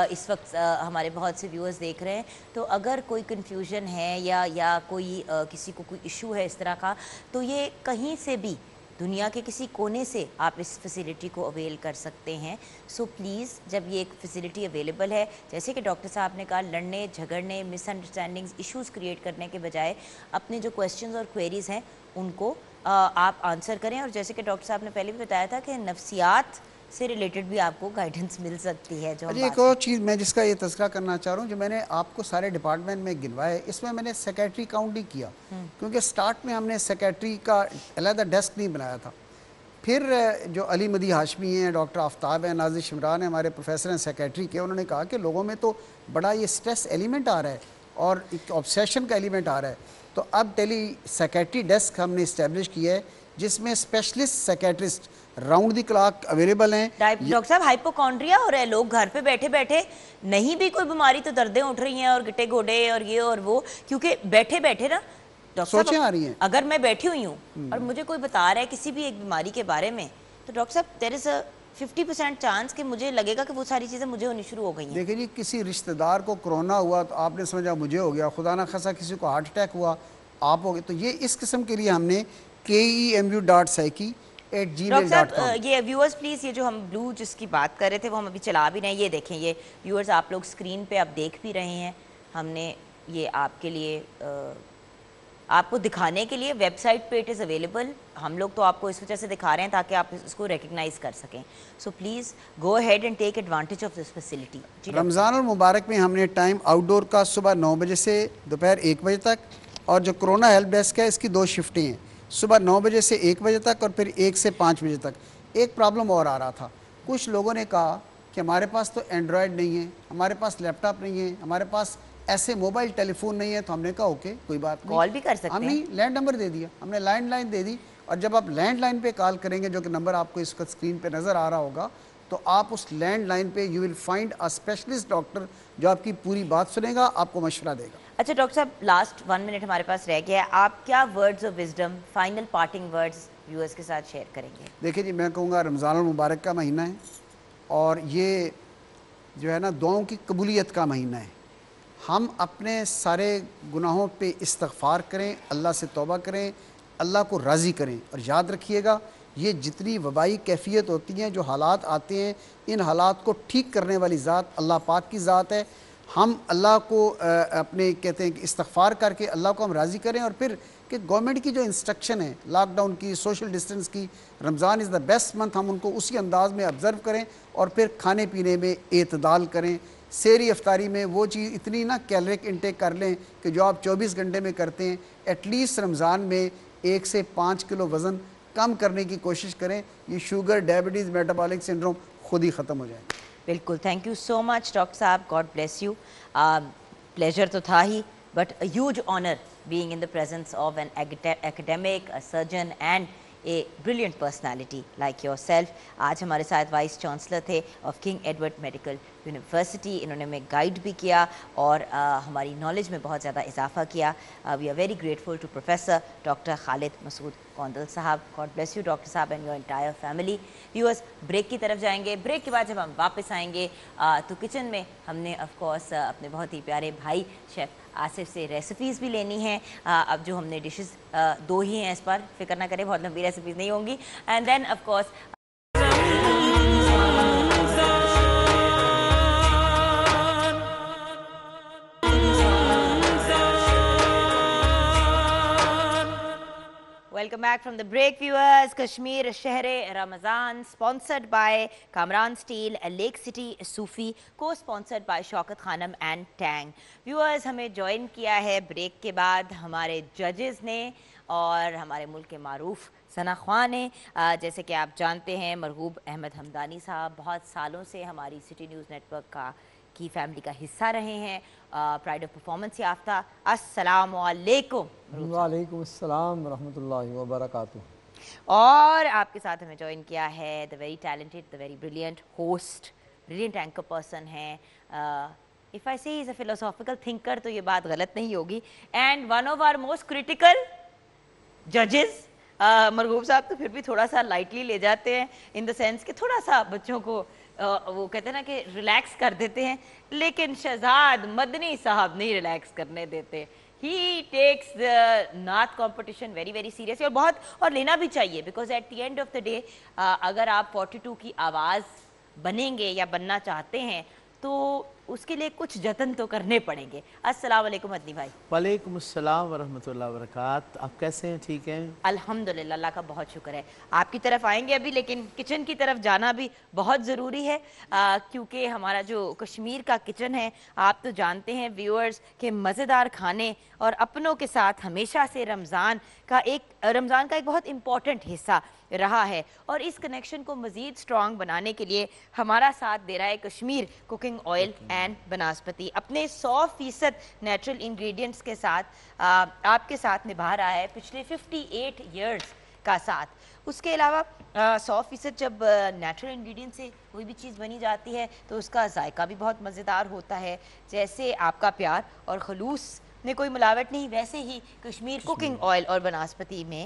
اس وقت ہمارے بہت سے ویورز دیکھ رہے ہیں، تو اگر کوئی کنفیوژن ہے یا کوئی کسی کو کوئی ایشو ہے اس طرح کا، تو یہ کہیں سے بھی دنیا کے کسی کونے سے آپ اس فیسیلٹی کو اویل کر سکتے ہیں. سو پلیز جب یہ ایک فیسیلٹی اویلیبل ہے، جیسے کہ ڈاکٹر صاحب نے کہا، لڑنے جھگڑنے، مس انڈرسٹینڈنگز، ایشوز کریٹ کرنے کے بجائے اپنے جو کویسچنز اور کوئریز ہیں ان کو آپ آنسر کریں. اور جیسے کہ ڈاکٹر صاحب نے پہلے بھی بتایا تھا کہ نفسیات سے ریلیٹڈ بھی آپ کو گائیڈنس مل سکتی ہے. جو ہم ایک اور چیز میں جس کا یہ تذکرہ کرنا چاہ رہا ہوں، جو میں نے آپ کو سارے ڈپارٹمنٹ میں گنوائے، اس میں نے سیکیٹری کاؤنٹ نہیں کیا، کیونکہ سٹارٹ میں ہم نے سیکیٹری کا علیحدہ ڈیسک نہیں بنایا تھا. پھر جو علی مدی ہاشمی ہیں، ڈاکٹر آفتاب ہیں، نازل شمران ہیں، ہمارے پروفیسر ہیں سیکیٹری کے، انہوں نے کہا کہ لوگوں میں تو بڑا یہ سٹریس ایلیمنٹ آ رہا ہے اور ایک آبسیشن کا ایلیمنٹ آ رہا ہے. تو اب ٹیلی سیکیٹری ڈیسک ہم نے اسٹیبلش کیا ہے، جس میں specialist psychiatrist round the clock available ہیں. ڈاکٹر صاحب ہائپوکونڈریا ہو رہا ہے، لوگ گھر پہ بیٹھے بیٹھے نہیں بھی کوئی بیماری تو دردیں اٹھ رہی ہیں اور گٹے گھوڑے اور یہ اور وہ، کیونکہ بیٹھے بیٹھے نا ڈاکٹر سوچیں آ رہی ہیں. صاحب اگر میں بیٹھی ہوئی ہوں اور مجھے کوئی بتا رہا ہے کسی بھی ایک بیماری کے بارے میں، تو ڈاکٹر صاحب دیر از اے 50% چانس کہ مجھے لگے گا کہ وہ ساری چیزیں مجھے ہونی شروع ہو گئی ہیں. دیکھیں جی، کسی رشتہ دار کو کرونا ہوا تو آپ نے سمجھا مجھے ہو گیا، خدا نہ خاصا کسی کو ہارٹ اٹیک ہوا آپ ہو گئے. تو یہ اس قسم کے لیے ہم نے KEMU.psyche@gmail.com. ڈاکٹر صاحب یہ ویورز پلیز، یہ جو ہم بلو جس کی بات کر رہے تھے وہ ہم ابھی چلا بھی رہے ہیں، یہ دیکھیں، یہ ویورز آپ لوگ اسکرین پہ آپ دیکھ بھی رہے ہیں. ہم نے یہ آپ کے لیے آپ کو دکھانے کے لیے ویب سائٹ پہ اٹ از اویلیبل. ہم لوگ تو آپ کو اس وجہ سے دکھا رہے ہیں تاکہ آپ اس کو ریکگنائز کر سکیں. So please go ahead and take advantage of this facility. Ramzan المبارک میں ہم نے ٹائم آؤٹ ڈور کا صبح 9 بجے سے دوپہر 1 بجے تک، اور جو کرونا ہیلپ ڈیسک ہے اس کی 2 شفٹیں ہیں، صبح 9 بجے سے 1 بجے تک اور پھر 1 سے 5 بجے تک. ایک پرابلم اور آ رہا تھا، کچھ لوگوں نے کہا کہ ہمارے پاس تو اینڈرائڈ نہیں ہے، ہمارے پاس لیپ ٹاپ نہیں ہے، ہمارے پاس ایسے موبائل ٹیلی فون نہیں ہے. تو ہم نے کہا اوکے کوئی بات نہیں، کال بھی کر سکتے ہم ہیں. نے لینڈ نمبر دے دیا، ہم نے لینڈ لائن دے دی. اور جب آپ لینڈ لائن پہ کال کریں گے، جو کہ نمبر آپ کو اس وقت اسکرین پہ نظر آ رہا ہوگا، تو آپ اس لینڈ لائن پہ you will find a specialist doctor جو آپ کی پوری بات سنے گا، آپ کو مشورہ دے گا. اچھا ڈاکٹر صاحب، لاسٹ 1 منٹ ہمارے پاس رہ گیا ہے، آپ کیا words of wisdom, final parting words viewers کے ساتھ شیئر کریں گے؟ دیکھیں جی، میں کہوں گا رمضان المبارک کا مہینہ ہے اور یہ جو ہے نا دعاؤں کی قبولیت کا مہینہ ہے. ہم اپنے سارے گناہوں پہ استغفار کریں، اللہ سے توبہ کریں، اللہ کو راضی کریں. اور یاد رکھیے گا، یہ جتنی وبائی کیفیت ہوتی ہیں، جو حالات آتے ہیں، ان حالات کو ٹھیک کرنے والی ذات اللہ پاک کی ذات ہے. ہم اللہ کو اپنے کہتے ہیں کہ استغفار کر کے اللہ کو ہم راضی کریں، اور پھر کہ گورنمنٹ کی جو انسٹرکشن ہے لاک ڈاؤن کی، سوشل ڈسٹنس کی، رمضان از دا بیسٹ منتھ، ہم ان کو اسی انداز میں آبزرو کریں اور پھر کھانے پینے میں اعتدال کریں. سحری افطاری میں وہ چیز اتنی نہ کیلریک انٹیک کر لیں کہ جو آپ 24 گھنٹے میں کرتے ہیں. ایٹ لیسٹ رمضان میں 1 سے 5 کلو وزن کم کرنے کی کوشش کریں. یہ شوگر، ڈائبٹیز، میٹابولک سنڈروم خود ہی ختم ہو جائیں. بالکل. Thank you so much doctor صاحب، گاڈ بلیس یو. پلیجر تو تھا ہی، but a huge honour being in the presence of an academic, a surgeon and a brilliant personality like yourself. آج ہمارے ساتھ وائس چانسلر تھے of king Edward medical university. انہوں نے ہمیں گائیڈ بھی کیا اور ہماری نالج میں بہت زیادہ اضافہ کیا. We are very grateful to professor doctor Khalid Masood Kondal sahab. God bless you doctor sahab and your entire family. Viewers, break کی طرف جائیں گے. بریک کے بعد جب ہم واپس آئیں گے تو کچن میں ہم نے آف کورس اپنے بہت ہی پیارے بھائی شیف آصف سے ریسیپیز بھی لینی ہیں. اب جو ہم نے ڈشز 2 ہی ہیں، اس پر فکر نہ کریں، بہت لمبی ریسیپیز نہیں ہوں گی. And then of course Welcome back from the break, viewers. Kashmir Sheher Ramazan, sponsored by Kamran Steel, Lake City Sufi, co-sponsored by Shaukat Khanam and Tang. Viewers, ہمیں جوائن کیا ہے بریک کے بعد ہمارے ججز نے اور ہمارے ملک کے معروف ثنا خواں نے. جیسے کہ آپ جانتے ہیں، مرغوب احمد حمدانی صاحب بہت سالوں سے ہماری سٹی نیوز نیٹ ورک کی فیملی کا حصہ رہے ہیں. پرائڈ آف پرفارمنس یافتہ. السلام علیکم. وعلیکم السلام ورحمۃ اللہ وبرکاتہ. اور آپ کے ساتھ ہمیں جوائن کیا ہے the very talented the very brilliant host brilliant anchor person ہیں. If I see is a philosophical thinker تو یہ بات غلط نہیں ہوگی. And one of our most critical ججز. مرغوب صاحب تو پھر بھی تھوڑا سا لائٹلی لے جاتے ہیں ان دا سینس کہ تھوڑا سا بچوں کو وہ کہتے ہیں نا کہ ریلیکس کر دیتے ہیں, لیکن شہزاد مدنی صاحب نہیں ریلیکس کرنے دیتے. ہی ٹیکس نعت کمپٹیشن ویری ویری سیریسلی, اور بہت اور لینا بھی چاہیے, because at the end of the day اگر آپ 42 کی آواز بنیں گے یا بننا چاہتے ہیں تو اس کے لیے کچھ جتن تو کرنے پڑیں گے. السلام علیکم مدنی بھائی. وعلیکم السلام ورحمۃ اللہ وبرکاتہ. آپ کیسے ہیں؟ ٹھیک ہیں الحمدللہ, اللہ کا بہت شکر ہے. آپ کی طرف آئیں گے ابھی, لیکن کچن کی طرف جانا بھی بہت ضروری ہے, کیونکہ ہمارا جو کشمیر کا کچن ہے آپ تو جانتے ہیں ویورز کہ مزیدار کھانے اور اپنوں کے ساتھ ہمیشہ سے رمضان کا ایک بہت امپورٹنٹ حصہ رہا ہے. اور اس کنیکشن کو مزید سٹرانگ بنانے کے لیے ہمارا ساتھ دے رہا ہے Kashmir cooking oil and banaspati. اپنے 100% نیچرل انگریڈینٹس کے ساتھ آپ کے ساتھ نبھا رہا ہے پچھلے 58 ایئرز کا ساتھ. اس کے علاوہ 100% جب نیچرل انگریڈینٹ سے کوئی بھی چیز بنی جاتی ہے تو اس کا ذائقہ بھی بہت مزیدار ہوتا ہے. جیسے آپ کا پیار اور خلوص میں کوئی ملاوٹ نہیں, ویسے ہی کشمیر کوکنگ آئل اور بناسپتی میں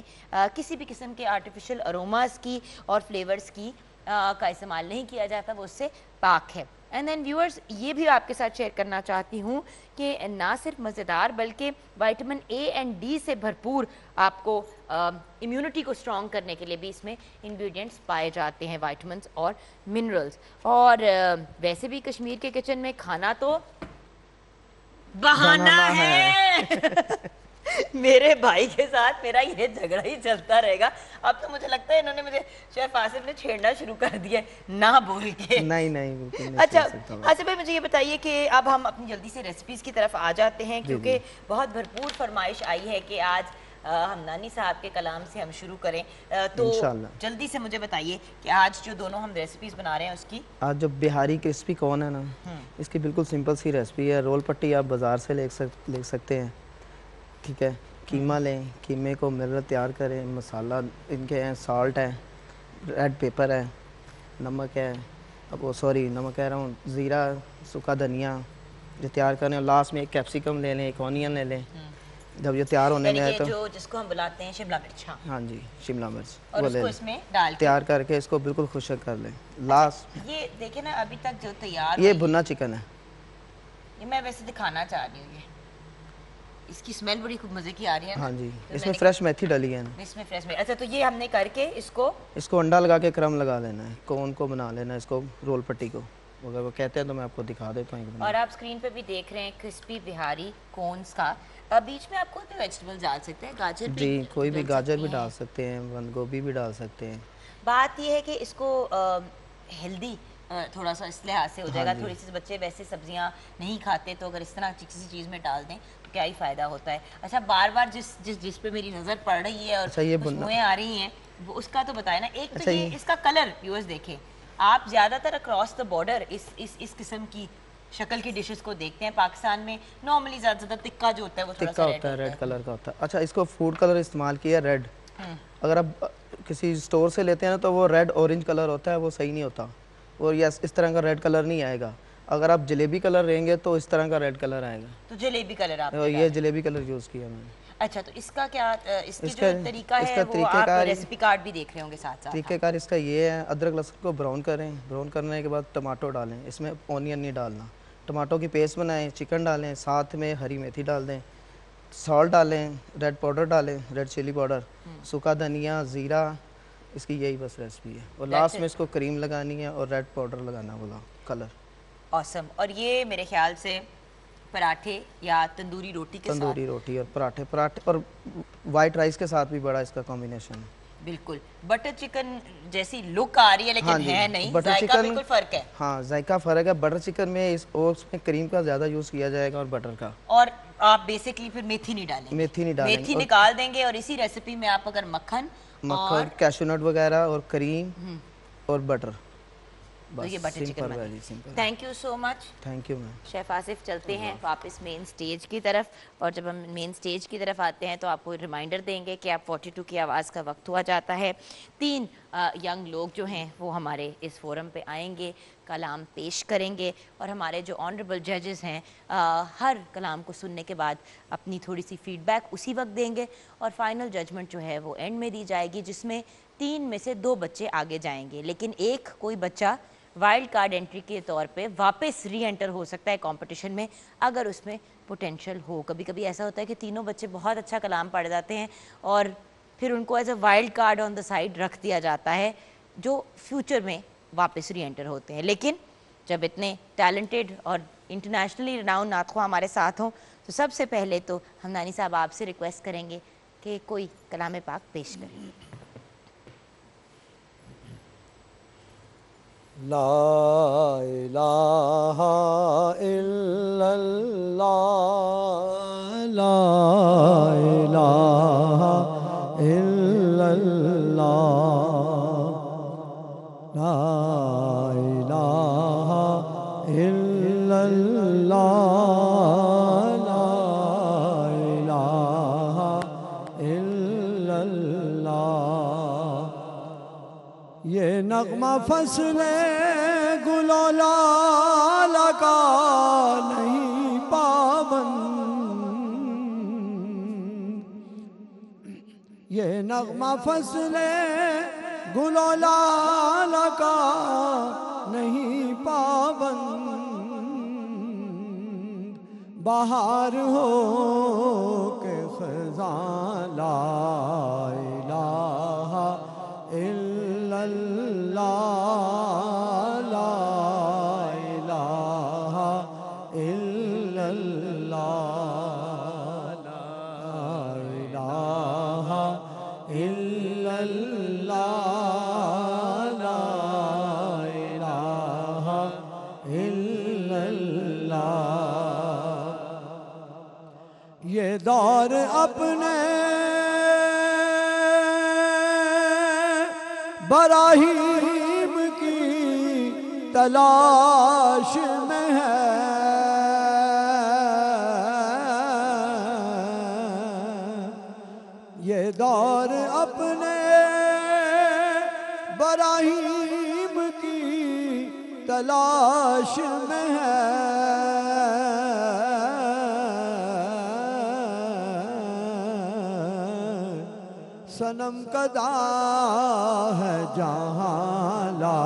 کسی بھی قسم کے آرٹیفیشل اروماز کی اور فلیورز کی کا استعمال نہیں کیا جاتا, وہ اس سے پاک ہے. اینڈ دین ویورز, یہ بھی آپ کے ساتھ شیئر کرنا چاہتی ہوں کہ نہ صرف مزیدار بلکہ وائٹامن اے اینڈ ڈی سے بھرپور آپ کو امیونٹی کو سٹرانگ کرنے کے لیے بھی اس میں انگریڈینٹس پائے جاتے ہیں, وائٹامنس اور منرلز. اور ویسے بھی کشمیر کے کچن میں کھانا تو بہانہ ہے. میرے بھائی کے ساتھ میرا یہ جھگڑا ہی چلتا رہے گا. اب تو مجھے لگتا ہے انہوں نے مجھے شیف آصف نے چھیڑنا شروع کر دیا نہ بول کے. نہیں اچھا آصف بھائی, مجھے یہ بتائیے کہ اب ہم اپنی جلدی سے ریسیپیز کی طرف آ جاتے ہیں, کیونکہ بہت بھرپور فرمائش آئی ہے کہ آج ہمدانی صاحب کے کلام سے ہم شروع کریں. تو جلدی سے مجھے بتائیے کہ آج جو دونوں ہم ریسیپیز بنا رہے ہیں اس کی, آج جو بہاری کرسپی کون ہے نا, اس کی بالکل سمپل سی ریسپی ہے. رول پٹی آپ بازار سے لے سکتے ہیں, ٹھیک ہے. قیمہ لیں, قیمے کو مرر تیار کریں, مسالہ ان کے ہیں, سالٹ ہے, ریڈ پیپر ہے, نمک ہے, نمک کہہ رہا ہوں, زیرہ, سوکھا دھنیا جو تیار کریں, اور لاسٹ میں ایک کیپسیکم لے لیں, ایک آنین لے لیں. جب یہ تیار ہونے میں آئے تو جس کو ہم بلاتے ہیں شملہ مرچ, ہاں جی شملہ مرچ, اور اس کو اس میں ڈال تیار کر کے اس کو بالکل خشک کر لیں. لاسٹ یہ دیکھیں نا ابھی تک جو تیار, یہ بھنا چکن ہے, یہ میں ویسے دکھانا چاہ رہی ہوں. یہ اس کی سمیل بڑی خوب مزے کی آ رہی ہے. ہاں جی, اس میں فریش میتھی ڈلی ہے, اس میں فریش میتھی. اچھا, تو یہ ہم نے کر کے اس کو انڈا لگا کے کرم لگا لینا ہے, کون کو بنا لینا ہے اس کو, رول پٹی کو. اگر وہ کہتے ہیں تو میں آپ کو دکھا دیتا ہوں. اور آپ اسکرین پہ بھی دیکھ رہے ہیں کرسپی بہاری کونس کا. بیچ میں آپ کوئی بھی ویجیٹیبل ڈال سکتے ہیں, گاجر بھی, جی کوئی بھی گاجر بھی ڈال سکتے ہیں, بند گوبھی بھی ڈال سکتے ہیں. بات یہ ہے کہ اس کو ہیلدی تھوڑا سا اس لحاظ سے ہو جائے گا. تھوڑی سی بچے ویسے سبزیاں نہیں کھاتے, تو اگر اس طرح کسی چیز میں ڈال دیں تو کیا ہی فائدہ ہوتا ہے. اچھا, بار بار جس پہ میری نظر پڑ رہی ہے اور خوشبوئیں آ رہی ہیں, وہ اس کا تو بتائیں نا. ایک تو یہ اس کا کلر ویورز دیکھیں, آپ زیادہ تر اکراس دا بارڈر اس قسم کی شکل کی ڈشز کو دیکھتے ہیں. پاکستان میں نارملی زیادہ تکا جو ہوتا ہے وہ تھوڑا سا ہوتا ہے, ریڈ کلر کا ہوتا ہے. اچھا, اس کو فوڈ کلر استعمال کیا ریڈ, اگر آپ کسی اسٹور سے لیتے ہیں نا تو وہ ریڈ اورنج کلر ہوتا ہے, وہ صحیح نہیں ہوتا, اور اس طرح کا ریڈ کلر نہیں آئے گا. اگر آپ جلیبی کلر لیں گے تو اس طرح کا ریڈ کلر آئے گا. تو جلیبی کلر آپ یہ جلیبی کلر یوز کیا میں نے. اچھا, تو اس کا کیا اس کی جو طریقہ ہے وہ آپ ریسیپی کارڈ بھی دیکھ رہے ہوں گے ساتھ ساتھ. طریقہ کار اس کا یہ ہے, ادرک لہسن کو براؤن کریں, براؤن کرنے کے بعد ٹماٹو ڈالیں, اس میں اونین نہیں ڈالنا, ٹماٹو کی پیسٹ بنائیں, چکن ڈالیں, ساتھ میں ہری میتھی ڈال دیں, سالٹ ڈالیں, ریڈ پاؤڈر ڈالیں, ریڈ چلی پاؤڈر, سوکھا دھنیا, زیرہ, اس کی یہی بس ریسپی ہے. اور لاسٹ میں اس کو کریم لگانی ہے اور ریڈ پاؤڈر لگانا, بولا کلر. آسم. اور یہ میرے خیال سے پراٹھے یا تندوری روٹی کے ساتھ, تندوری روٹی اور پراٹھے اور وائٹ رائس کے ساتھ بھی بڑا اس کا کمبینیشن ہے. بالکل بٹر چکن جیسی لک آ رہی ہے, لیکن ہے نہیں, ذائقہ بالکل فرق ہے. ہاں, ذائقہ فرق ہے. بٹر چکن میں اس میں کریم کا زیادہ یوز کیا جائے گا اور بٹر کا. اور آپ بیسکلی پھر میتھی نہیں ڈالیں گے, میتھی نکال دیں گے, اور اسی ریسیپی میں آپ اگر مکھن, کیشو نٹ وغیرہ اور کریم اور بٹر تو یہ بٹر چکن simple بن ہے گیا. جی, simple. Thank you so much thank you ma'am. Chef Asif. چلتے ہیں واپس مین سٹیج کی طرف, اور جب ہم مین سٹیج کی طرف آتے ہیں تو آپ کو ریمائنڈر دیں گے کہ آپ 42 کی آواز کا وقت ہوا جاتا ہے. 3 ینگ لوگ جو ہیں وہ ہمارے اس فورم پہ آئیں گے, کلام پیش کریں گے, اور ہمارے جو آنریبل ججز ہیں ہر کلام کو سننے کے بعد اپنی تھوڑی سی فیڈ بیک اسی وقت دیں گے, اور فائنل ججمنٹ جو ہے وہ اینڈ میں دی جائے گی, جس میں 3 میں سے 2 بچے آگے جائیں گے, لیکن ایک کوئی بچہ وائلڈ کارڈ انٹری کے طور پہ واپس ری انٹر ہو سکتا ہے کمپٹیشن میں اگر اس میں پوٹینشیل ہو. کبھی کبھی ایسا ہوتا ہے کہ تینوں بچے بہت اچھا کلام پڑھ جاتے ہیں اور پھر ان کو as a wild card on the side رکھ دیا جاتا ہے, جو فیوچر میں واپس ری انٹر ہوتے ہیں. لیکن جب اتنے ٹیلنٹڈ اور انٹرنیشنلی رناؤنڈ نعت خواں ہمارے ساتھ ہوں تو سب سے پہلے تو حمدانی صاحب آپ سے ریکویسٹ کریں گے کہ کوئی کلام پاک پیش کریں. لا الہ الا اللہ, لا الہ الا اللہ, لا الہ الا اللہ, لا الہ الا اللہ. یہ نغمہ فصل گل و لال کا نہیں پابند, یہ نغمہ فصل گل و لال کا نہیں پابند, بہار ہو کہ خزاں لا الہ الا اللہ, لا الہ الا اللہ, لا الہ الا اللہ, لا الہ الا اللہ. یہ دور اپنے براہیم کی تلاش میں ہے, یہ دور اپنے براہیم کی تلاش میں ہے, صنم کدا ہے جہاں لا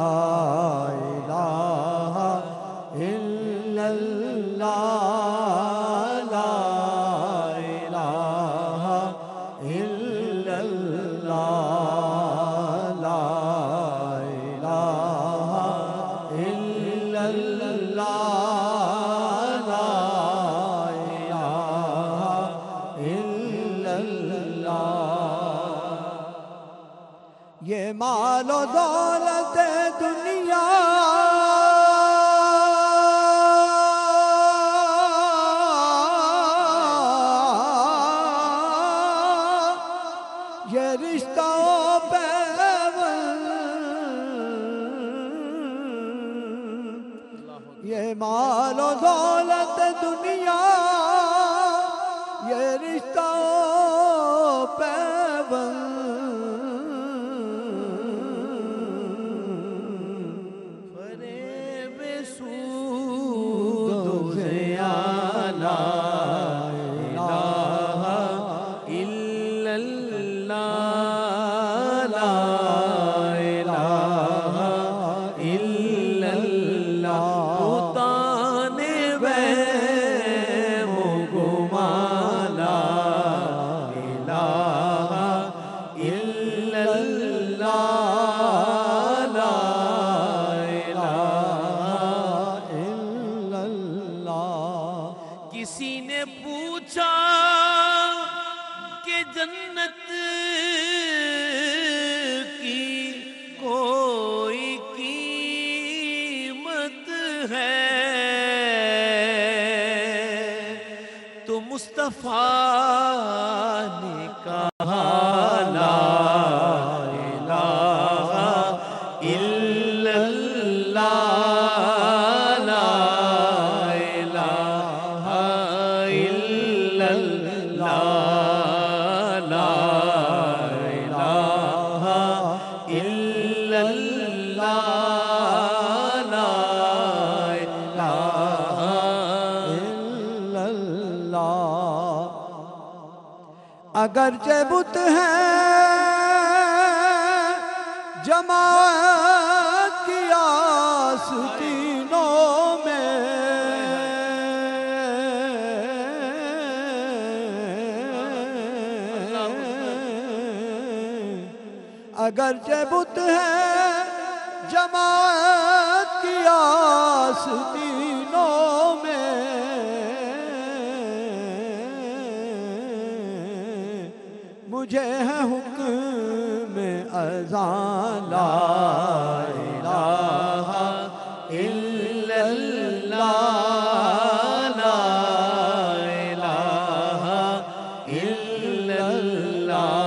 الہ الا اللہ, لا الہ الا اللہ, لا الہ الا اللہ, لا الہ الا اللہ. یہ مال و دولت دنیا یہ رشتہ و پیوند, یہ مال و دولت دنیا یہ رشتہ و پیوند, کسی نے پوچھا کہ جنت کی کوئی قیمت ہے تو مصطفیٰ نے کہا لا الہ الا اللہ, اگرچہ بت ہے جماعت کی آستینوں میں، اگرچہ بت ہے جماعت کی آستینوں میں، مجھے ہے حکم اذان لا الہ الا اللہ، لا الہ الا اللہ،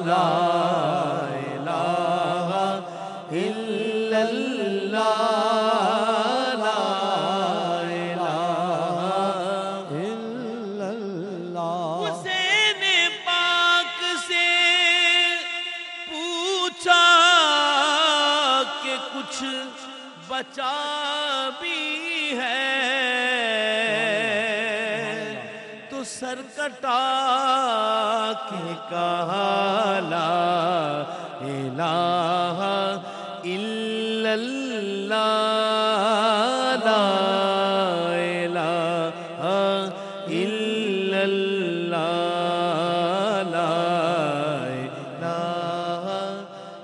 لا الہ الا اللہ، لا الہ الا اللہ۔ حسین پاک سے پوچھا کہ کچھ بچا بھی ہے، تو سر کٹا کے کہا لا الہ الا اللہ، لا الہ الا اللہ، لا الہ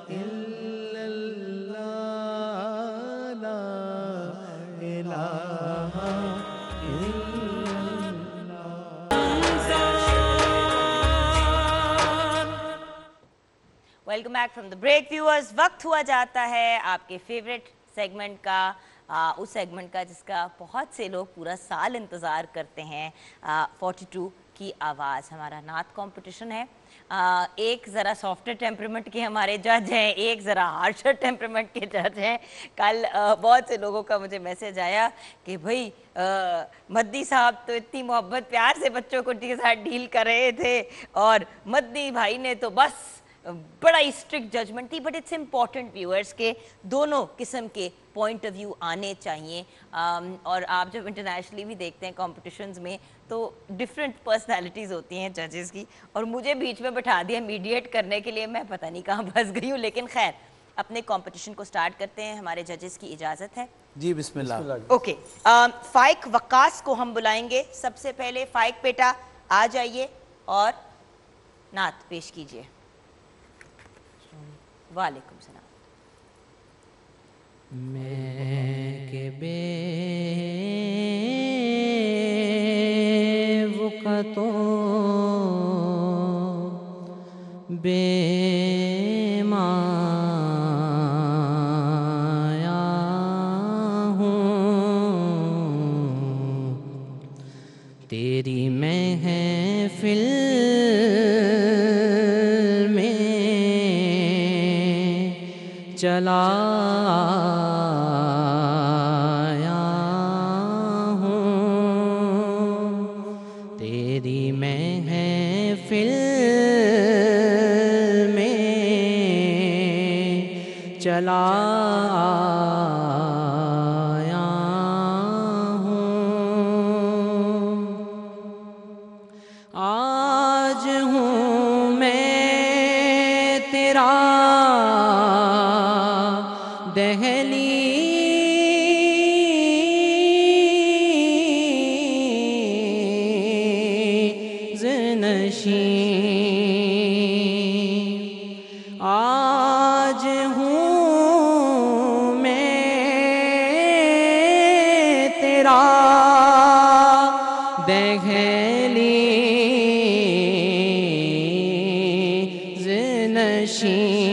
الا اللہ، لا الہ welcome back from the break viewers. وقت ہوا جاتا ہے آپ کے فیوریٹ سیگمنٹ کا، اس سیگمنٹ کا جس کا بہت سے لوگ پورا سال انتظار کرتے ہیں، 42 کی آواز۔ ہمارا نعت کمپٹیشن ہے، ایک ذرا سافٹر ٹیمپرمنٹ کے ہمارے جج ہیں، ایک ذرا ہارشر ٹیمپرمنٹ کے جج ہیں۔ کل بہت سے لوگوں کا مجھے میسیج آیا کہ بھئی مدی صاحب تو اتنی محبت پیار سے بچوں کو کے ساتھ ڈیل کر رہے تھے، اور مدی بھائی نے تو بس بڑا ہی اسٹرکٹ ججمنٹ تھی۔ بٹ اٹس امپورٹنٹ ویورز کے دونوں قسم کے پوائنٹ آف ویو آنے چاہیے، اور آپ جب انٹرنیشنلی بھی دیکھتے ہیں کمپٹیشنز میں تو ڈفرینٹ پرسنالٹیز ہوتی ہیں ججز کی، اور مجھے بیچ میں بٹھا دیا میڈیٹ کرنے کے لیے، میں پتہ نہیں کہاں پھنس گئی ہوں۔ لیکن خیر، اپنے کمپٹیشن کو سٹارٹ کرتے ہیں، ہمارے ججز کی اجازت ہے؟ جی بسم اللہ۔ اوکے، فائق وقاص کو ہم بلائیں گے سب سے پہلے۔ فائق بیٹا آ جائیے اور نعت پیش کیجیے۔ وعلیکم السلام۔ میں کہ بے وقتوں بے مایا ہوں، تیری محفل چلا آیا ہوں، تیری محفل میں چلا آیا ہوں۔ آج ہوں میں تیرا دہلیز نشین، آج ہوں میں تیرا دہلیز نشین،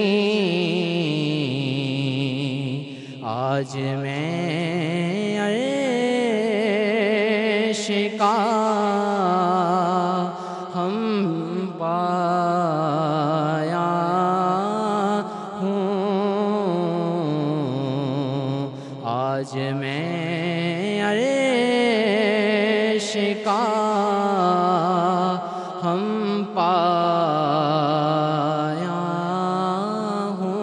آج میں عرش کا ہم پایا ہوں، آج میں عرش کا ہم پایا ہوں۔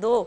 2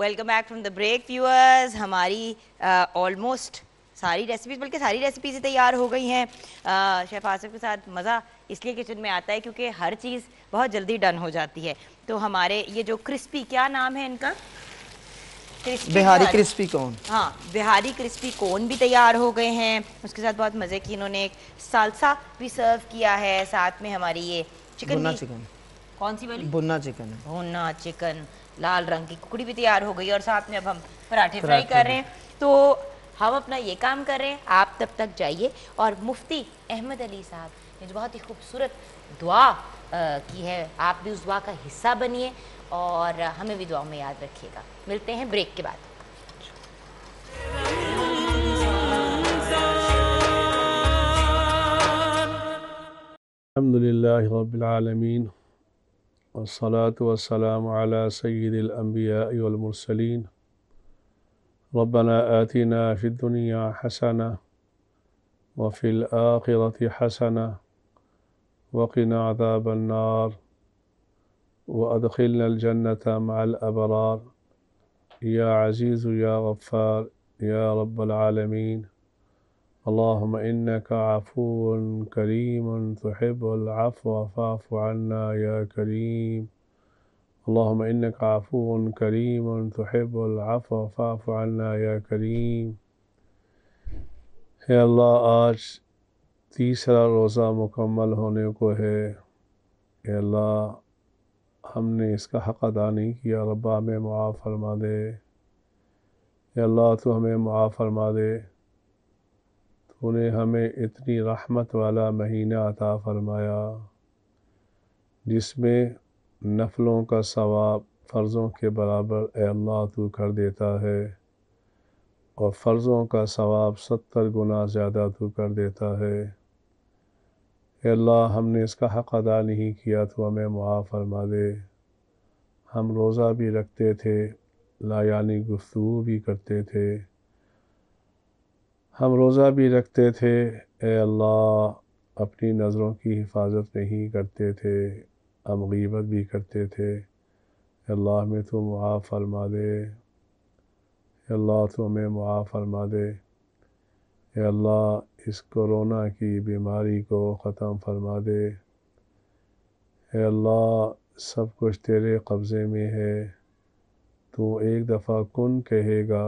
welcome back from the break viewers. ہماری آلموسٹ ساری ریسیپیز بلکہ ساری ریسیپیز تیار ہو گئی ہیں. شیف آصف کے ساتھ مزہ اس لیے کچن میں آتا ہے کیونکہ ہر چیز بہت جلدی ڈن ہو جاتی ہے. تو ہمارے یہ جو کرسپی کیا نام ہے ان کا؟ بہاری کرسپی کون. ہاں بہاری کرسپی کون بھی تیار ہو گئے ہیں. اس کے ساتھ بہت مزے کی انہوں نے ایک سالسا بھی سرو کیا ہے. ساتھ میں ہماری یہ چکن بھی. چکن کون سی والی؟ بھنا چکن. بھنا چکن لال رنگ کی ککڑی بھی تیار ہو گئی اور ساتھ میں اب ہم پراٹھے فرائی کر رہے ہیں. تو ہم اپنا یہ کام کر رہے ہیں, آپ تب تک جائیے اور مفتی احمد علی صاحب نے جو بہت ہی خوبصورت دعا کی ہے, آپ بھی اس دعا کا حصہ بنیے اور ہمیں بھی دعاؤں میں یاد رکھیے گا. ملتے ہیں بریک کے بعد. الحمدللہ رب العالمین والصلاة والسلام على سید الانبیاء والمرسلین. ربنا آتنا فی الدنیا حسنہ وفی الآخرة حسنہ وقنا عذاب النار وادخلنا الجنة مع الابرار یا عزیز یا غفار یا رب العالمین. اللهم إنك عفو كريم تحب العفو فاعف عنا يا كريم. اللهم إنك عفو كريم تحب العفو فاعف عنا يا كريم. اے اللہ, آج تیسرا روزہ مکمل ہونے کو ہے. اے اللہ, ہم نے اس کا حق ادا نہیں کیا. ربا ہمیں معاف فرما دے. اے اللہ, تو ہمیں معاف فرما دے. تو نے ہمیں اتنی رحمت والا مہینہ عطا فرمایا جس میں نفلوں کا ثواب فرضوں کے برابر اے اللہ تو کر دیتا ہے, اور فرضوں کا ثواب 70 گنا زیادہ تو کر دیتا ہے. اے اللہ, ہم نے اس کا حق ادا نہیں کیا, تو ہمیں معاف فرما دے. ہم روزہ بھی رکھتے تھے, لا یعنی گفتگو بھی کرتے تھے. ہم روزہ بھی رکھتے تھے, اے اللہ اپنی نظروں کی حفاظت نہیں کرتے تھے. ہم غیبت بھی کرتے تھے. اے اللہ ہمیں تو معاف فرما دے. اے اللہ تو ہمیں معاف فرما دے. اے اللہ اس کورونا کی بیماری کو ختم فرما دے. اے اللہ سب کچھ تیرے قبضے میں ہے. تو ایک دفعہ کن کہے گا,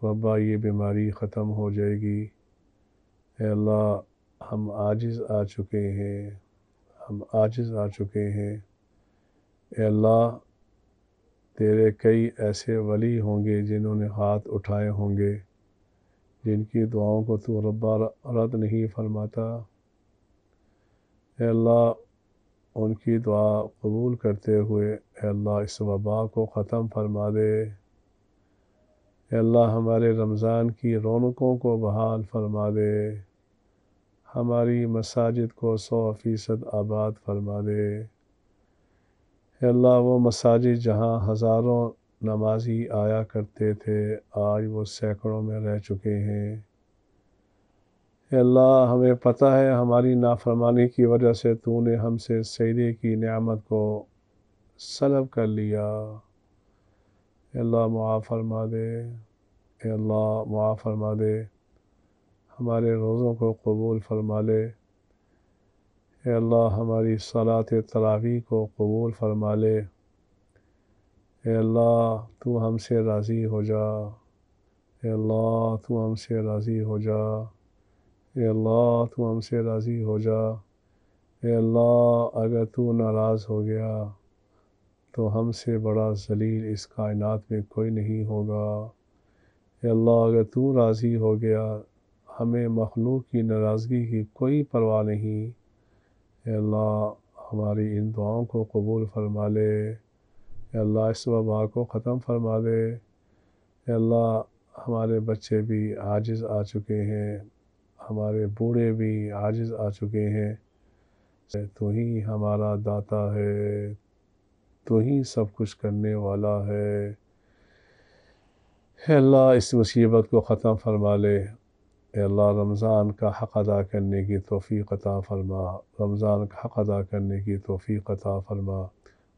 ربا یہ بیماری ختم ہو جائے گی. اے اللہ ہم عاجز آ چکے ہیں, ہم عاجز آ چکے ہیں. اے اللہ تیرے کئی ایسے ولی ہوں گے جنہوں نے ہاتھ اٹھائے ہوں گے, جن کی دعاؤں کو تو ربا رد نہیں فرماتا. اے اللہ ان کی دعا قبول کرتے ہوئے اے اللہ اس وبا کو ختم فرما دے. اے اللہ ہمارے رمضان کی رونقوں کو بحال فرما دے. ہماری مساجد کو 100% آباد فرما دے. اے اللہ وہ مساجد جہاں ہزاروں نمازی آیا کرتے تھے, آج وہ سینکڑوں میں رہ چکے ہیں. اے اللہ ہمیں پتہ ہے ہماری نافرمانی کی وجہ سے تو نے ہم سے سجدے کی نعمت کو سلب کر لیا. اے اللہ معاف فرما دے. اے اللہ معاف فرما دے. ہمارے روزوں کو قبول فرما لے. اے اللہ ہماری صلاۃ تراویح کو قبول فرما لے. اے اللہ تو ہم سے راضی ہو جا. اے اللہ تو ہم سے راضی ہو جا. اے اللہ تو ہم سے راضی ہو جا. اے اللہ اگر تو ناراض ہو گیا تو ہم سے بڑا ذلیل اس کائنات میں کوئی نہیں ہوگا. اے اللہ اگر تو راضی ہو گیا, ہمیں مخلوق کی ناراضگی کی کوئی پرواہ نہیں. اے اللہ ہماری ان دعاؤں کو قبول فرما لے. اے اللہ اس وبا کو ختم فرما دے. اے اللہ ہمارے بچے بھی عاجز آ چکے ہیں, ہمارے بوڑھے بھی عاجز آ چکے ہیں. تو ہی ہمارا داتا ہے, تو ہی سب کچھ کرنے والا ہے. اے اللہ اس مصیبت کو ختم فرما لے. اے اللہ رمضان کا حق ادا کرنے کی توفیق عطا فرما. رمضان کا حق ادا کرنے کی توفیق عطا فرما.